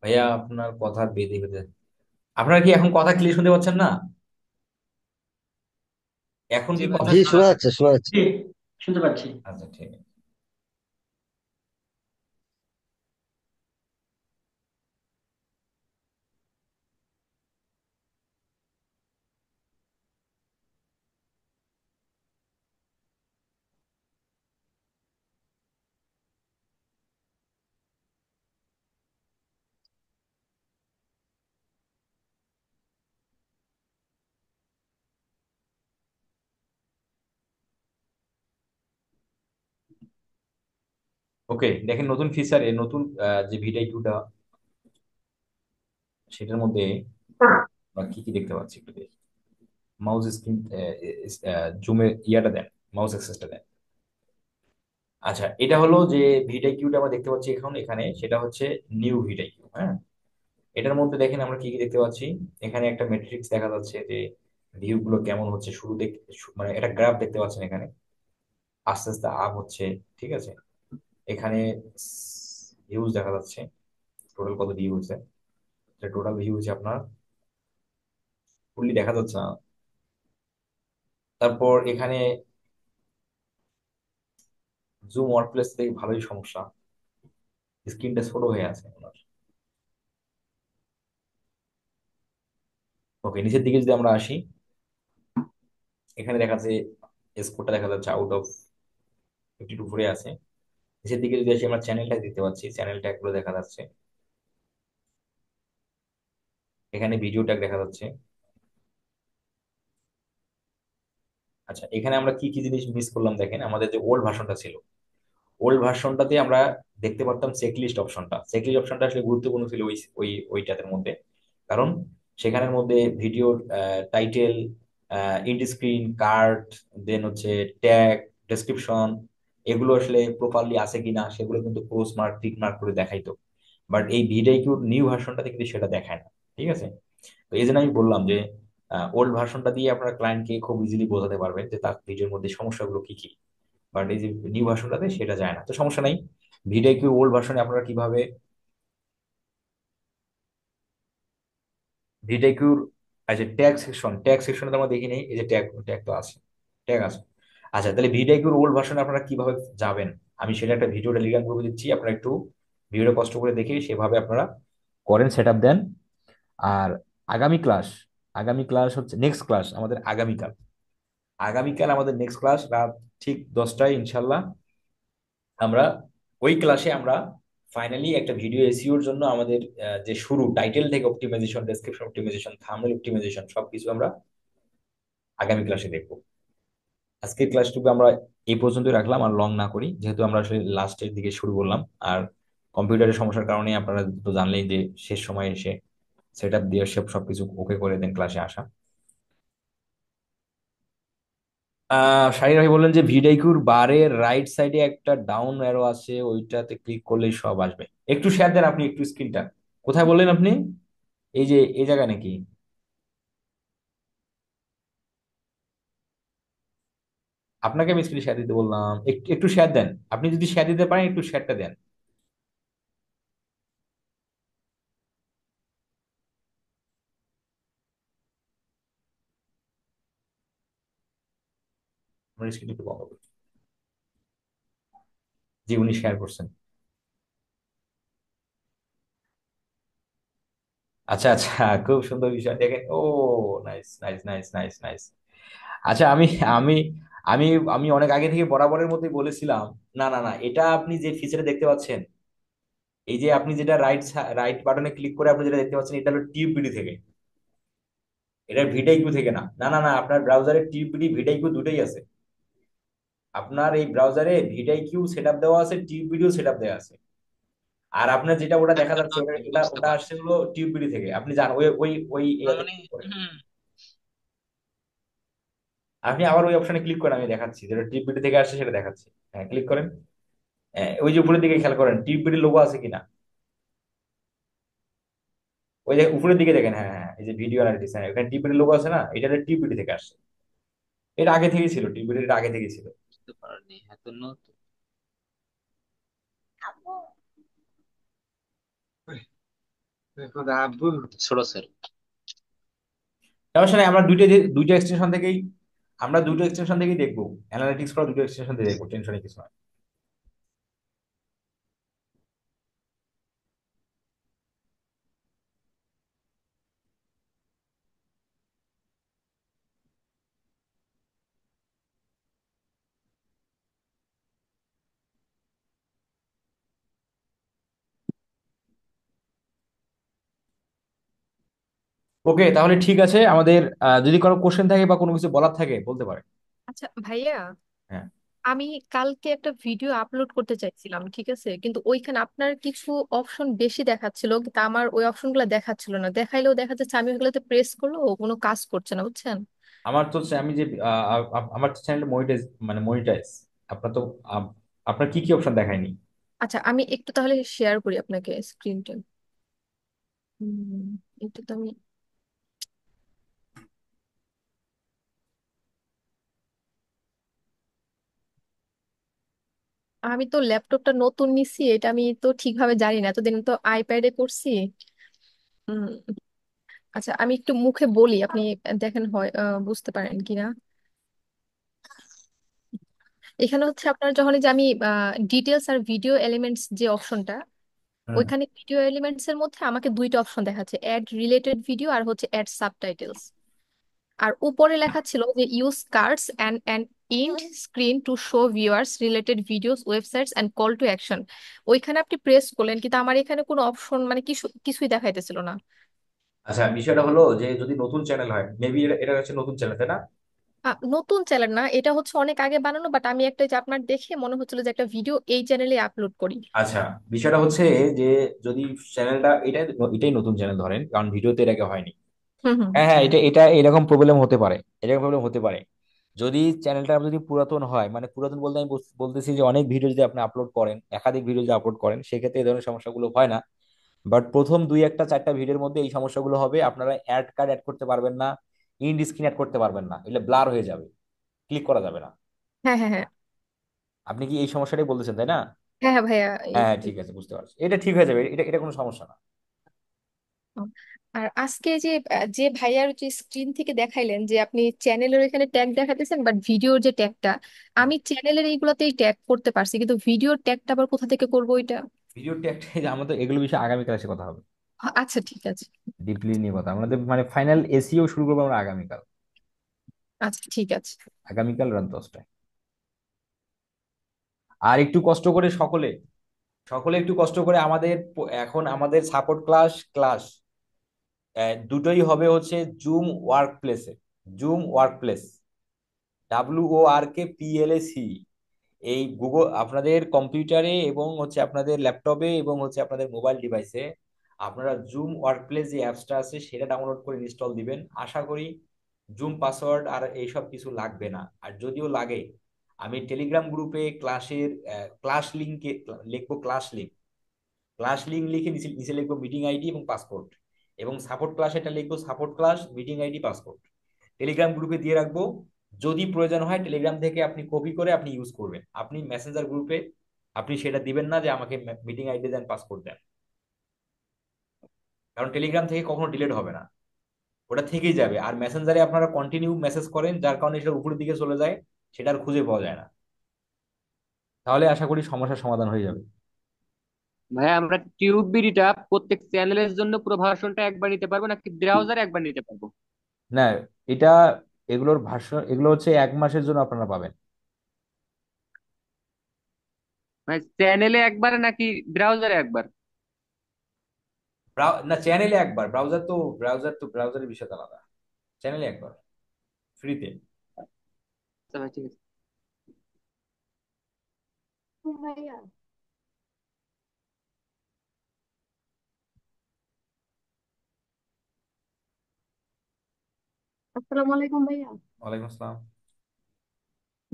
ভাইয়া আপনার কথা বেঁধে বেঁধে, আপনারা কি এখন কথা ক্লিয়ার শুনতে পাচ্ছেন না? এখন জি কি ভাই, কথা জি, শোনা শোনা যাচ্ছে? যাচ্ছে, শোনা যাচ্ছে। জি, শুনতে পাচ্ছি। আচ্ছা, ঠিক আছে। ওকে, দেখেন নতুন ফিচারে, নতুন যে ভিডিওটা, সেটার মধ্যে আমরা কি কি দেখতে পাচ্ছি একটু দেখি। মাউস স্ক্রিন, জুমের ইয়াটা দেন, মাউস অ্যাক্সেসটা দেন। আচ্ছা, এটা হলো যে ভিডিওটা আমরা দেখতে পাচ্ছি এখন এখানে, সেটা হচ্ছে নিউ ভিডিও। হ্যাঁ, এটার মধ্যে দেখেন আমরা কি কি দেখতে পাচ্ছি। এখানে একটা ম্যাট্রিক্স দেখা যাচ্ছে যে ভিউ গুলো কেমন হচ্ছে, শুরুতে মানে একটা গ্রাফ দেখতে পাচ্ছেন এখানে, আস্তে আস্তে আপ হচ্ছে, ঠিক আছে? এখানে ভিউজ দেখা যাচ্ছে, টোটাল কত ভিউ হয়েছে, টোটাল ভিউ হচ্ছে আপনার, ফুললি দেখা যাচ্ছে না। তারপর এখানে জুম ওয়ার্ক প্লেস থেকে ভালোই সমস্যা, স্ক্রিনটা ছোট হয়ে আছে আপনার। ওকে, নিচের দিকে যদি আমরা আসি, এখানে দেখা যাচ্ছে স্কোরটা দেখা যাচ্ছে আউট অফ 52 উপরে আছে। নিচের দিকে যদি আসি আমরা চ্যানেল ট্যাগ দিতে পারছি, চ্যানেল ট্যাগ গুলো দেখা যাচ্ছে, এখানে ভিডিও ট্যাগ দেখা যাচ্ছে। আচ্ছা, এখানে আমরা কি কি জিনিস মিস করলাম দেখেন, আমাদের যে ওল্ড ভার্সনটা ছিল, ওল্ড ভার্সনটাতে আমরা দেখতে পারতাম চেকলিস্ট অপশনটা। চেকলিস্ট অপশনটা আসলে গুরুত্বপূর্ণ ছিল ওইটার মধ্যে, কারণ সেখানের মধ্যে ভিডিওর টাইটেল, ইন্ড স্ক্রিন, কার্ড, দেন হচ্ছে ট্যাগ, ডেসক্রিপশন, এগুলো আসলে প্রপারলি আছে কিনা সেগুলো কিন্তু ক্রস মার্ক টিক মার্ক করে দেখাইতো। বাট এই ভিডিকিউর নিউ ভার্সনটাতে কিন্তু সেটা দেখায় না। ঠিক আছে, তো এই জন্য আমি বললাম যে ওল্ড ভার্সনটা দিয়ে আপনারা ক্লায়েন্টকে খুব ইজিলি বোঝাতে পারবেন যে তার ভিডিওর মধ্যে সমস্যাগুলো কি কি। বাট এই যে নিউ ভার্সনটাতে সেটা যায় না, তো সমস্যা নাই। ভিডিকিউ ওল্ড ভার্সনে আপনারা কিভাবে ভিডিকিউর, আচ্ছা ট্যাগ সেকশনে তো আমরা দেখি নেই, এই যে ট্যাগ, ট্যাগ তো আছে, ট্যাগ আছে। আচ্ছা, তাহলে ভিডিকিউর ওল্ড ভার্সনে আপনারা কিভাবে যাবেন, আমি সেটা একটা ভিডিও টেলিগ্রাম গ্রুপে দিচ্ছি, আপনারা একটু ভিডিওটা কষ্ট করে দেখে সেভাবে আপনারা করেন, সেট আপ দেন। আর আগামী ক্লাস, আগামী ক্লাস হচ্ছে নেক্সট ক্লাস আমাদের আগামীকাল। আগামীকাল আমাদের নেক্সট ক্লাস রাত ঠিক 10টায় ইনশাল্লাহ। আমরা ওই ক্লাসে আমরা ফাইনালি একটা ভিডিও এসইওর জন্য আমাদের যে শুরু, টাইটেল থেকে optimization, description optimization, thumbnail optimization, সবকিছু আমরা আগামী ক্লাসে দেখবো। আজকের ক্লাসটুকু আমরা এই পর্যন্তই রাখলাম, আর লং না করি, যেহেতু আমরা আসলে লাস্টের দিকে শুরু করলাম। আর কম্পিউটারের সমস্যার কারণে আপনারা তো জানলেই যে শেষ সময় এসে সেট আপ দিয়ে সবকিছু ওকে করে দেন ক্লাসে আসা। শাহিন ভাই বললেন যে ভিডিকিউর বারের রাইট সাইডে একটা ডাউন অ্যারো আছে, ওইটাতে ক্লিক করলেই সব আসবে। একটু শেয়ার দেন আপনি একটু স্ক্রিনটা, কোথায় বললেন আপনি? এই যে এই জায়গায় নাকি? আপনাকে আমি স্ক্রিন শেয়ার দিতে বললাম, একটু একটু শেয়ার দেন, আপনি যদি শেয়ার দিতে পারেন একটু শেয়ারটা দেন। আমার স্ক্রিন একটু বন্ধ করুন। জি, উনি শেয়ার করছেন। আচ্ছা আচ্ছা, খুব সুন্দর বিষয় দেখেন। ও, nice nice nice nice nice. আচ্ছা, আমি আমি আমি আমি অনেক আগে থেকে বরাবরের মতোই বলেছিলাম, না না না, এটা আপনি যে ফিচারে দেখতে পাচ্ছেন, এই যে আপনি যেটা রাইট রাইট বাটনে ক্লিক করে আপনি যেটা দেখতে পাচ্ছেন, এটা হলো টিউববিডি থেকে, এটা ভিডিকিউ থেকে না। না না না, আপনার ব্রাউজারে টিউববিডি ভিডিকিউ দুটোই আছে। আপনার এই ব্রাউজারে ভিডিকিউ সেটআপ দেওয়া আছে, টিউববিডিও সেটআপ দেওয়া আছে। আর আপনার যেটা ওটা দেখা যাচ্ছে, ওটা ওটা বুঝতে ওটা আসছে পারছি। হলো টিউববিডি থেকে, আপনি জান ওই ওই ওই তার ইয়াতে মানে click করেন। হুম, আপনি আবার ওই অপশনে ক্লিক করেন, আমি দেখাচ্ছি যেটা টিউববিডি থেকে আসছে সেটা দেখাচ্ছি। হ্যাঁ, ক্লিক করেন। ওই যে উপরের দিকে খেয়াল করেন টিউববিডি লোগো আছে কিনা, ওই যে উপরের দিকে দেখেন, হ্যাঁ হ্যাঁ, এই যে ভিডিও অ্যানালিটিক্স, হ্যাঁ ওখানে টিউববিডি লোগো আছে না, এটা টিউববিডি থেকে আসছে। এটা আগে থেকেই ছিল, টিউববিডি এটা আগে থেকেই ছিল। বুঝতে পারিনি এত নতুন। ছোট স্যার। সমস্যা নেই, আমরা দুইটা এক্সটেনশন থেকেই, আমরা দুটো এক্সটেনশন থেকেই দেখবো, অ্যানালিটিক্স করা দুটো এক্সটেনশন দিয়ে দেখবো, টেনশনে কিছু নয়। ওকে, তাহলে ঠিক আছে আমাদের, যদি কোনো কোশ্চেন থাকে বা কোনো কিছু বলার থাকে বলতে পারে। আচ্ছা ভাইয়া, হ্যাঁ, আমি কালকে একটা ভিডিও আপলোড করতে চাইছিলাম, ঠিক আছে, কিন্তু ওইখানে আপনার কিছু অপশন বেশি দেখাচ্ছিল, কিন্তু আমার ওই অপশনগুলো দেখাচ্ছিল না। দেখাইলেও দেখা যাচ্ছে আমি ওগুলোতে প্রেস করলেও কোনো কাজ করছে না, বুঝছেন? আমার তো আমি যে আমার তো চ্যানেল মনিটাইজ, মানে মনিটাইজ, আপনার তো আপনার কি কি অপশন দেখায়নি? আচ্ছা, আমি একটু তাহলে শেয়ার করি আপনাকে স্ক্রিনটা। এটা তো আমি তো ল্যাপটপটা নতুন নিছি, এটা আমি তো ঠিকভাবে জানি না, এতদিন তো আইপ্যাডে করছি। উম, আচ্ছা, আমি একটু মুখে বলি, আপনি দেখেন হয় বুঝতে পারেন কিনা। এখানে হচ্ছে আপনার যখন এই যে আমি ডিটেলস আর ভিডিও এলিমেন্টস যে অপশনটা, হুম। ওইখানে ভিডিও এলিমেন্টস এর মধ্যে আমাকে দুইটা অপশন দেখাচ্ছে, অ্যাড রিলেটেড ভিডিও আর হচ্ছে অ্যাড সাবটাইটেলস। আর উপরে লেখা ছিল যে use cards and and ইন্ড screen to show viewers related videos websites and call to action. ওইখানে আপনি প্রেস করলেন কিন্তু আমার এখানে কোনো অপশন মানে কিছুই দেখাইতেছিল না। আচ্ছা, বিষয়টা হলো যে যদি নতুন চ্যানেল হয়, মেবি এটা এটা হচ্ছে নতুন চ্যানেল, তাই না? নতুন চ্যানেল না, এটা হচ্ছে অনেক আগে বানানো, বাট আমি একটা যে আপনার দেখে মনে হচ্ছিল যে একটা ভিডিও এই চ্যানেলে আপলোড করি। আচ্ছা, বিষয়টা হচ্ছে যে যদি চ্যানেলটা এটাই নতুন চ্যানেল ধরেন, কারণ ভিডিওতে এর আগে হয়নি। হুম হুম। হ্যাঁ হ্যাঁ, এটা এটা এরকম প্রবলেম হতে পারে, এরকম প্রবলেম হতে পারে। যদি চ্যানেলটা যদি পুরাতন হয়, মানে পুরাতন বলতে আমি বলতেছি যে অনেক ভিডিও যদি আপনি আপলোড করেন, একাধিক ভিডিও যদি আপলোড করেন, সেক্ষেত্রে এই ধরনের সমস্যাগুলো হয় না। বাট প্রথম দুই একটা চারটা ভিডিওর মধ্যে এই সমস্যাগুলো হবে। আপনারা অ্যাড কার্ড অ্যাড করতে পারবেন না, ইন্ড স্ক্রিন অ্যাড করতে পারবেন না, এগুলো ব্লার হয়ে যাবে, ক্লিক করা যাবে না। হ্যাঁ হ্যাঁ হ্যাঁ। আপনি কি এই সমস্যাটাই বলতেছেন, তাই না? হ্যাঁ হ্যাঁ ভাইয়া হ্যাঁ হ্যাঁ, ঠিক আছে, বুঝতে পারছি, এটা ঠিক হয়ে যাবে, এটা এটা কোনো সমস্যা না। আর আজকে যে যে ভাইয়ার যে স্ক্রিন থেকে দেখাইলেন যে আপনি চ্যানেলের এখানে ট্যাগ দেখাতেছেন, বাট ভিডিওর যে ট্যাগটা আমি চ্যানেলের এইগুলোতেই ট্যাগ করতে পারছি, কিন্তু ভিডিওর ট্যাগটা আবার কোথা থেকে করবো ওইটা? ভিডিও ট্যাগটা আমাদের এগুলো বিষয়ে আগামী ক্লাসে কথা হবে, আচ্ছা ঠিক আছে। ডিপলি নিয়ে কথা আমাদের, মানে ফাইনাল এসিও শুরু করবো আমরা আগামীকাল। আচ্ছা ঠিক আছে। আগামীকাল রাত 10টায়। আর একটু কষ্ট করে সকলে, সকলে একটু কষ্ট করে আমাদের এখন আমাদের সাপোর্ট ক্লাস ক্লাস দুটোই হবে হচ্ছে জুম ওয়ার্ক প্লেসে। Zoom work place, WORKPLAC। এই গুগল আপনাদের কম্পিউটারে এবং হচ্ছে আপনাদের ল্যাপটপে এবং হচ্ছে আপনাদের মোবাইল ডিভাইসে আপনারা জুম ওয়ার্কপ্লেস যে অ্যাপসটা আছে সেটা ডাউনলোড করে ইনস্টল দিবেন। আশা করি জুম পাসওয়ার্ড আর এইসব কিছু লাগবে না। আর যদিও লাগে, আমি টেলিগ্রাম গ্রুপে ক্লাসের ক্লাস লিঙ্কে লিখবো ক্লাস লিঙ্ক। ক্লাস লিঙ্ক লিখে নিচে নিচে লিখবো মিটিং আইডি এবং পাসপোর্ট, এবং সাপোর্ট ক্লাস এটা লিখবো support class meeting ID passport. Telegram গ্রুপে দিয়ে রাখবো। যদি প্রয়োজন হয় টেলিগ্রাম থেকে আপনি কপি করে আপনি ইউজ করবেন। আপনি মেসেঞ্জার গ্রুপে আপনি সেটা দিবেন না যে আমাকে মিটিং আইডি দেন, পাসপোর্ট দেন, কারণ টেলিগ্রাম থেকে কখনো ডিলিট হবে না, ওটা থেকেই যাবে। আর মেসেঞ্জারে আপনারা কন্টিনিউ মেসেজ করেন, যার কারণে সেটা উপরের দিকে চলে যায়, সেটা আর খুঁজে পাওয়া যায় না। তাহলে আশা করি সমস্যার সমাধান হয়ে যাবে। ভাইয়া আমরা টিউব বিডিটা প্রত্যেক চ্যানেলের জন্য পুরো ভার্সনটা একবার নিতে পারবো নাকি ব্রাউজারে একবার নিতে পারবো? না, এটা এগুলোর ভার্সন, এগুলো হচ্ছে 1 মাসের জন্য আপনারা পাবেন। মানে চ্যানেলে একবার নাকি ব্রাউজারে একবার? না, চ্যানেলে একবার, ব্রাউজারের বিষয় আলাদা। চ্যানেলে একবার, ফ্রিতে। আচ্ছা ভাই ঠিক আছে। ভাইয়া আসসালামু আলাইকুম ভাইয়া। ওয়ালাইকুম আসসালাম।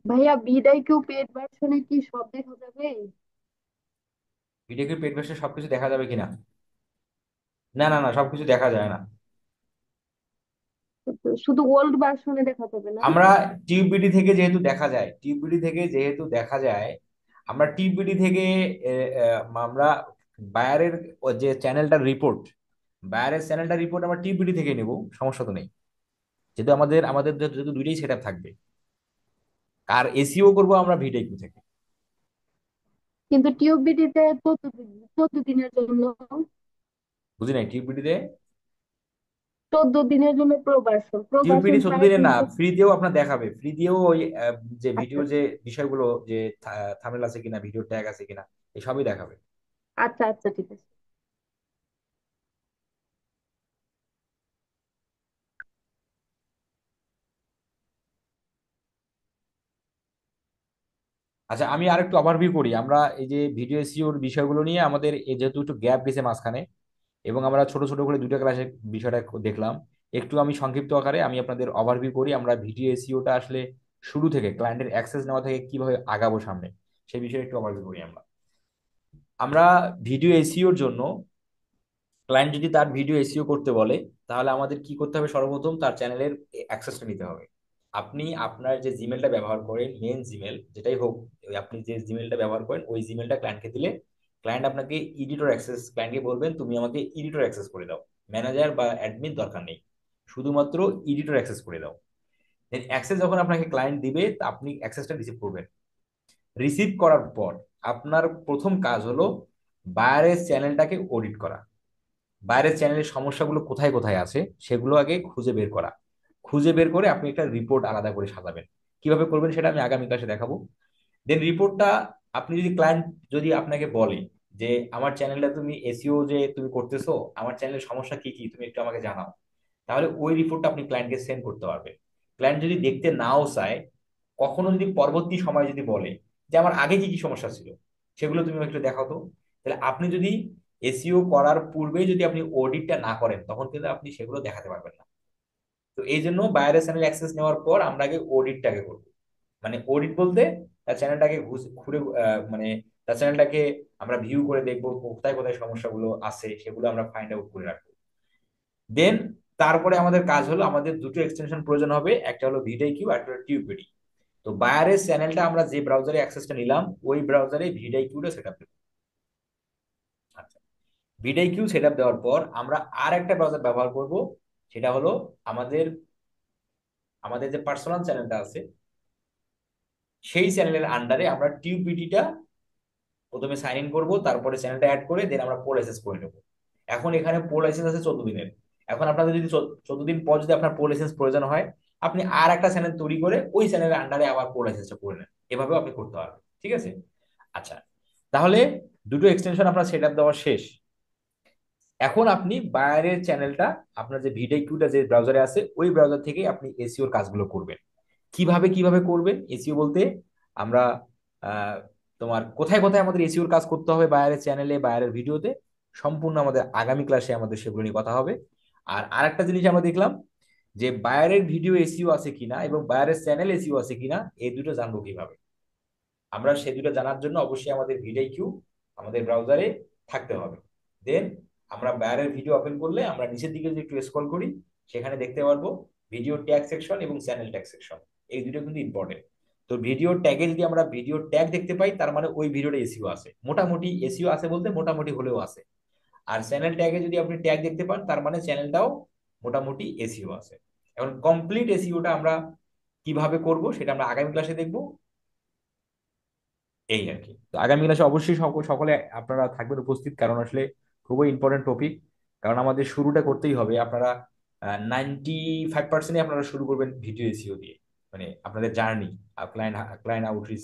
ভাইয়া বিদায় কিউ পেড ভার্সনে কি সব দেখা যাবে? ভিডিও কি পেট ভেসে সবকিছু দেখা যাবে কিনা? না না না, সবকিছু দেখা যায় না। শুধু ওল্ড ভার্সনে দেখা যাবে না? আমরা টিউবিডি থেকে যেহেতু দেখা যায়, টিউবিডি থেকে যেহেতু দেখা যায়, আমরা টিউবিডি থেকে আমরা বায়ারের যে চ্যানেলটার রিপোর্ট, বায়ারের চ্যানেলটার রিপোর্ট আমরা টিউবিডি থেকে নেব, সমস্যা তো নেই। যেহেতু আমাদের আমাদের যেহেতু দুইটাই সেট থাকবে, আর এসিও করবো আমরা ভিডিও থেকে। কিন্তু টিউবিডিতে 14 দিনের জন্য, বুঝি নাই টিউবিডিতে। 14 দিনের জন্য প্রবাসন টিউবিডি প্রবাসন 14 দিনের না, ফ্রিতেও আপনার দেখাবে, ফ্রিতেও ওই যে আচ্ছা ভিডিও যে বিষয়গুলো, যে থাম্বনেল আছে কিনা, ভিডিও ট্যাগ আছে কিনা, এসবই দেখাবে। আচ্ছা আচ্ছা ঠিক আছে। আচ্ছা, আমি আরেকটু ওভারভিউ করি। আমরা এই যে ভিডিও এসইওর বিষয়গুলো নিয়ে আমাদের এই যেহেতু একটু গ্যাপ গেছে মাঝখানে, এবং আমরা ছোট ছোট করে দুটো ক্লাসে বিষয়টা দেখলাম, একটু আমি সংক্ষিপ্ত আকারে আমি আপনাদের ওভারভিউ করি। আমরা ভিডিও এসইওটা আসলে শুরু থেকে ক্লায়েন্টের অ্যাক্সেস নেওয়া থেকে কিভাবে আগাবো সামনে, সেই বিষয়ে একটু ওভারভিউ করি। আমরা আমরা ভিডিও এসইওর জন্য ক্লায়েন্ট যদি তার ভিডিও এসইও করতে বলে, তাহলে আমাদের কি করতে হবে? সর্বপ্রথম তার চ্যানেলের অ্যাক্সেসটা নিতে হবে। আপনি আপনার যে জিমেলটা ব্যবহার করেন, মেন জিমেল যেটাই হোক, ওই আপনি যে জিমেলটা ব্যবহার করেন ওই জিমেলটা ক্লায়েন্টকে দিলে, ক্লায়েন্ট আপনাকে এডিটর অ্যাক্সেস, ক্লায়েন্টকে বলবেন তুমি আমাকে এডিটর অ্যাক্সেস করে দাও, ম্যানেজার বা অ্যাডমিন দরকার নেই, শুধুমাত্র এডিটর অ্যাক্সেস করে দাও। দেন অ্যাক্সেস যখন আপনাকে ক্লায়েন্ট দিবে, তা আপনি অ্যাক্সেসটা রিসিভ করবেন। রিসিভ করার পর আপনার প্রথম কাজ হলো বায়ারের চ্যানেলটাকে অডিট করা, বাইরের চ্যানেলের সমস্যাগুলো কোথায় কোথায় আছে সেগুলো আগে খুঁজে বের করা। খুঁজে বের করে আপনি একটা রিপোর্ট আলাদা করে সাজাবেন। কিভাবে করবেন সেটা আমি আগামী ক্লাসে দেখাবো। দেন রিপোর্টটা আপনি যদি ক্লায়েন্ট যদি আপনাকে বলে যে আমার চ্যানেলটা তুমি এসইও যে তুমি করতেছো, আমার চ্যানেলের সমস্যা কি কি তুমি একটু আমাকে জানাও, তাহলে ওই রিপোর্টটা আপনি ক্লায়েন্টকে সেন্ড করতে পারবেন। ক্লায়েন্ট যদি দেখতে নাও চায়, কখনো যদি পরবর্তী সময় যদি বলে যে আমার আগে কি কি সমস্যা ছিল সেগুলো তুমি একটু দেখাও তো, তাহলে আপনি যদি এসইও করার পূর্বে যদি আপনি অডিটটা না করেন তখন কিন্তু আপনি সেগুলো দেখাতে পারবেন না। তো এই জন্য বায়ারের চ্যানেল অ্যাক্সেস নেওয়ার পর আমরা আগে অডিটটাকে করবো। মানে অডিট বলতে তার চ্যানেলটাকে ঘুরে মানে তার চ্যানেলটাকে আমরা ভিউ করে দেখবো কোথায় কোথায় সমস্যাগুলো আছে সেগুলো আমরা ফাইন্ড আউট করে রাখবো। দেন তারপরে আমাদের কাজ হলো, আমাদের দুটো এক্সটেনশন প্রয়োজন হবে, একটা হলো ভিডিকিউ আর একটা হলো টিউপিডি। তো বায়ারের চ্যানেলটা আমরা যে ব্রাউজারে অ্যাক্সেসটা নিলাম ওই ব্রাউজারে ভিডিকিউটা সেট আপ দেবো। আচ্ছা, ভিডিকিউ সেট আপ দেওয়ার পর আমরা আর একটা ব্রাউজার ব্যবহার করব, সেটা হলো আমাদের আমাদের যে পার্সোনাল চ্যানেলটা আছে সেই চ্যানেলের আন্ডারে আমরা টিউপিডিটা প্রথমে সাইন ইন করবো, তারপরে চ্যানেলটা অ্যাড করে দেন আমরা পোল লাইসেন্স করে নেবো। এখন এখানে পোল লাইসেন্স আছে 14 দিনের। এখন আপনাদের যদি 14 দিন পর যদি আপনার পোল লাইসেন্স প্রয়োজন হয়, আপনি আর একটা চ্যানেল তৈরি করে ওই চ্যানেলের আন্ডারে আবার পোল লাইসেন্সটা করে নেন, এভাবেও আপনি করতে পারবেন। ঠিক আছে? আচ্ছা, তাহলে দুটো এক্সটেনশন আপনার সেট আপ দেওয়া শেষ। এখন আপনি বায়ারের চ্যানেলটা আপনার যে ভিডিকিউটা যে ব্রাউজারে আছে ওই ব্রাউজার থেকে আপনি এসইওর কাজগুলো করবেন। কিভাবে কিভাবে করবেন এসইও বলতে, আমরা আহ, তোমার কোথায় কোথায় আমাদের এসইওর কাজ করতে হবে বায়ারের চ্যানেলে বায়ারের ভিডিওতে, সম্পূর্ণ আমাদের আগামী ক্লাসে আমাদের সেগুলো নিয়ে কথা হবে। আর আরেকটা জিনিস আমরা দেখলাম যে বায়ারের ভিডিও এসইও আছে কিনা এবং বায়ারের চ্যানেল এসইও আছে কিনা এই দুটো জানবো কিভাবে। আমরা সে দুটো জানার জন্য অবশ্যই আমাদের ভিডিকিউ আমাদের ব্রাউজারে থাকতে হবে। দেন আমরা বায়ারের ভিডিও ওপেন করলে আমরা নিচের দিকে যদি একটু স্ক্রল করি সেখানে দেখতে পারবো ভিডিও ট্যাগ সেকশন এবং চ্যানেল ট্যাগ সেকশন, এই দুটো কিন্তু ইম্পর্টেন্ট। তো ভিডিও ট্যাগে যদি আমরা ভিডিও ট্যাগ দেখতে পাই তার মানে ওই ভিডিওটা এসইও আছে, মোটামুটি এসইও আছে বলতে মোটামুটি হলেও আছে। আর চ্যানেল ট্যাগে যদি আপনি ট্যাগ দেখতে পান তার মানে চ্যানেলটাও মোটামুটি এসইও আছে। এখন কমপ্লিট এসইওটা আমরা কিভাবে করব সেটা আমরা আগামী ক্লাসে দেখবো। এই আর কি। তো আগামী ক্লাসে অবশ্যই সকলে আপনারা থাকবেন উপস্থিত, কারণ আসলে খুবই ইম্পর্টেন্ট টপিক। কারণ আমাদের শুরুটা করতেই হবে। আপনারা 95% আপনারা শুরু করবেন ভিডিও এসইও দিয়ে, মানে আপনাদের জার্নি ক্লায়েন্ট ক্লায়েন্ট আউটরিচ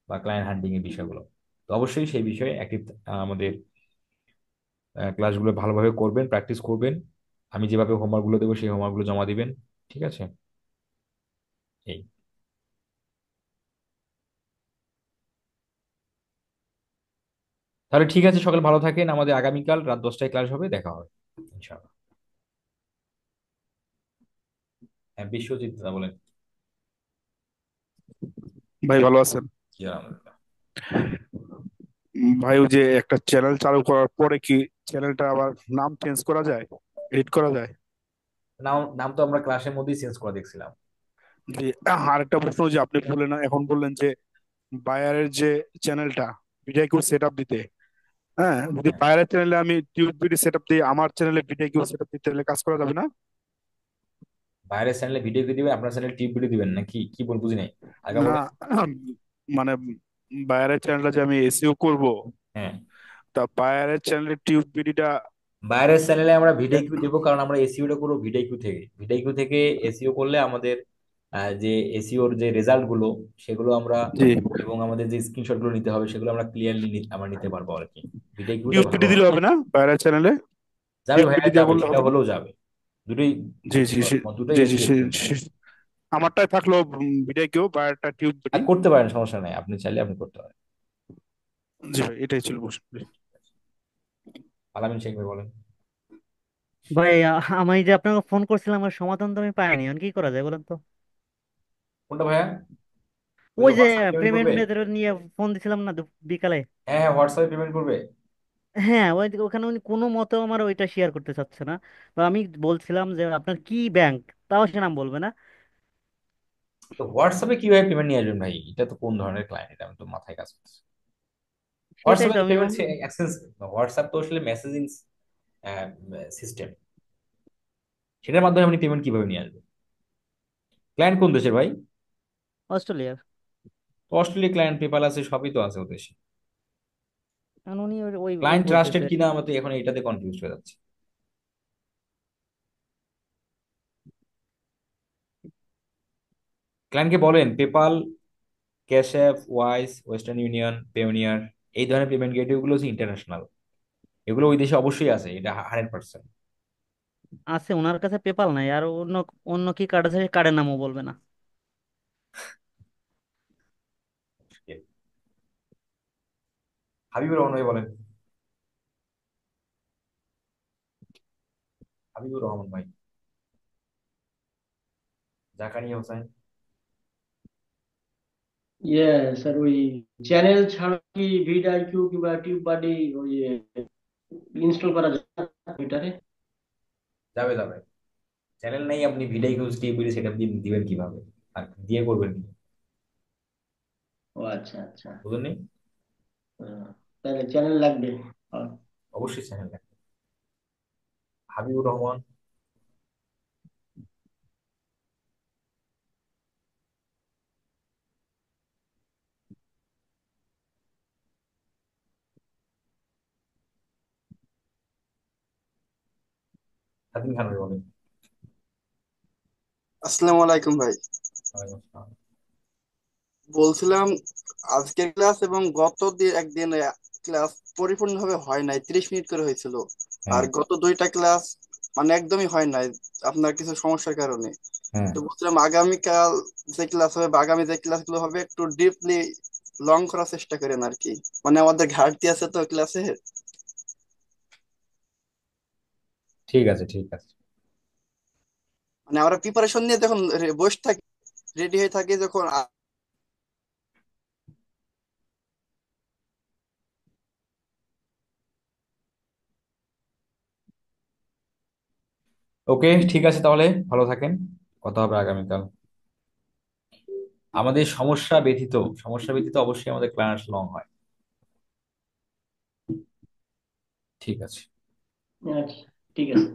বা ক্লায়েন্ট হান্টিং এর বিষয়গুলো। তো অবশ্যই সেই বিষয়ে অ্যাক্টিভ আমাদের ক্লাসগুলো ভালোভাবে করবেন, প্র্যাকটিস করবেন। আমি যেভাবে হোমওয়ার্ক গুলো দেবো সেই হোমওয়ার্ক গুলো জমা দিবেন। ঠিক আছে? এই, তাহলে ঠিক আছে, সকাল ভালো থাকেন। আমাদের আগামীকাল রাত 10টায় ক্লাস হবে, দেখা হবে ইনশাআল্লাহ। হ্যাঁ, বিশ্বজিৎ দাদা বলেন। ভাই ভালো আছেন? জি আলহামদুলিল্লাহ। ভাই ওই যে একটা চ্যানেল চালু করার পরে কি চ্যানেলটা আবার নাম চেঞ্জ করা যায়, এডিট করা যায়? নাম নাম তো আমরা ক্লাসের মধ্যেই চেঞ্জ করে দেখছিলাম। জি। আরেকটা প্রশ্ন, যে আপনি বললেন এখন বললেন যে বায়ারের যে চ্যানেলটা ভিডিও সেট আপ দিতে, হ্যাঁ, যদি হ্যাঁ, বায়ারের চ্যানেলে আমি টিউব ভিডিও সেট আপ দিই, আমার চ্যানেলে ভিডিও সেট আপ দিতে, তাহলে কাজ করা যাবে না? বাইরের চ্যানেলে ভিডিও দিবেন, আপনার চ্যানেলে টিপ ভিডিও দিবেন নাকি কি বল, বুঝি নাই, আগে না, বলেন। মানে বায়ারের চ্যানেলটা যে আমি এসইও করব, হ্যাঁ, তা বায়ারের চ্যানেলের টিউব ভিডিওটা। বাইরের চ্যানেলে আমরা ভিডিও কিউ দেবো, কারণ আমরা এসইওটা করবো ভিডিও কিউ থেকে। ভিডিও কিউ থেকে এসইও করলে আমাদের যে এসইওর যে রেজাল্ট গুলো সেগুলো আমরা জি। এবং আমাদের যে স্ক্রিনশট গুলো নিতে হবে সেগুলো আমরা ক্লিয়ারলি আমরা নিতে পারবো আর কি। ভিডিও কিউটা টিউব ভালো ভিডিও হবে। দিলে হবে না বায়ারের চ্যানেলে? যাবে টিউব ভাইয়া, ভিডিও দিয়ে যাবে, বললে সেটা হবে না? হলেও যাবে। দুটোই জি জি দুটোই জি জি এসইও করতে পারবে। আমারটাই থাকলো ভিডিও কেউ বা একটা টিউব আর ভিডি। করতে পারেন, সমস্যা নাই, আপনি চাইলে আপনি করতে পারেন। জি ভাই, এটাই ছিল প্রশ্ন। আলামিন শেখ ভাই বলেন। ভাই আমি যে আপনাকে ফোন করছিলাম আমার সমাধান তো আমি পাইনি, এখন কি করা যায় বলেন তো? কোনটা ভাইয়া? ওই যে ওই যে হোয়াটসঅ্যাপে পেমেন্ট পেমেন্ট করবে? মেথড নিয়ে ফোন দিছিলাম না বিকালে। হ্যাঁ হ্যাঁ, হোয়াটসঅ্যাপে পেমেন্ট করবে। হ্যাঁ, ওখানে উনি কোনো মতে আমার ওইটা শেয়ার করতে চাচ্ছে না। তো আমি বলছিলাম যে আপনার কি ব্যাংক, তাও সে নাম বলবে না। তো হোয়াটসঅ্যাপে কিভাবে পেমেন্ট নিয়ে আসবেন ভাই? এটা তো কোন ধরনের ক্লায়েন্ট, এটা আমি তো মাথায় কাজ করছে। সেটাই হোয়াটসঅ্যাপে তো তো আমি পেমেন্ট অ্যাক্সেস, হোয়াটসঅ্যাপ তো আসলে মেসেজিং সিস্টেম, সেটার মাধ্যমে আপনি পেমেন্ট কিভাবে নিয়ে আসবেন? ক্লায়েন্ট কোন দেশের ভাই? অস্ট্রেলিয়ার। তো অস্ট্রেলিয়া ক্লায়েন্ট, পেপাল আছে, সবই তো আছে ওদের দেশে। কারণ উনি ওই ওই ওই ক্লায়েন্ট ট্রাস্টেড বলতেছে। কিনা আমরা তো এখন এটাতে কনফিউজ হয়ে যাচ্ছে। ক্লায়েন্টকে বলেন PayPal, cash app, wise, western union, Payoneer, এই ধরনের পেমেন্ট গেটওয়ে গুলো হচ্ছে ইন্টারন্যাশনাল, এগুলো ওই দেশে অবশ্যই আছে, এটা 100%। আছে ওনার কাছে পেপাল নাই, আর অন্য অন্য কি কার্ড আছে, কার্ডের নামও বলবে না। হাবিবুর রহমান ভাই বলেন। হাবিবুর রহমান ভাই, জাকারিয়া হোসেন। ইয়ে স্যার, ওই চ্যানেল ছাড়া কি ভিড আইকিউ কিংবা টিউব বাডি ওই ইনস্টল করা যায় কম্পিউটারে? যাবে যাবে, চ্যানেল নেই, আপনি ভিডিও ইউজ টিউব সেটা দিবেন কিভাবে, আর দিয়ে করবেন কি? ও আচ্ছা আচ্ছা। বুঝলেন? তাহলে চ্যানেল লাগবে। হ্যাঁ। অবশ্যই চ্যানেল নেই। হাবিবুর রহমান। হাতিম খান ভাই বলেন। আসসালামু আলাইকুম ভাই। ওয়ালাইকুম আসসালাম। বলছিলাম আজকের ক্লাস এবং গত একদিন ক্লাস পরিপূর্ণভাবে হয় নাই, 30 মিনিট করে হয়েছিল। আর হ্যাঁ। গত দুইটা ক্লাস মানে একদমই হয় নাই আপনার কিছু সমস্যার কারণে। হ্যাঁ, তো বলছিলাম আগামীকাল যে ক্লাস হবে বা আগামী যে ক্লাসগুলো হবে একটু ডিপলি লং করার চেষ্টা করেন আর কি। মানে আমাদের ঘাটতি আছে তো ক্লাসে। ঠিক আছে ঠিক আছে। মানে আমরা প্রিপারেশন নিয়ে যখন বসে থাকি, রেডি হয়ে থাকি যখন ওকে, ঠিক আছে তাহলে, ভালো থাকেন, কথা হবে আগামীকাল। আমাদের সমস্যা ব্যতীত অবশ্যই আমাদের ক্লাস লং হয়। ঠিক আছে। আচ্ছা, ঠিক আছে।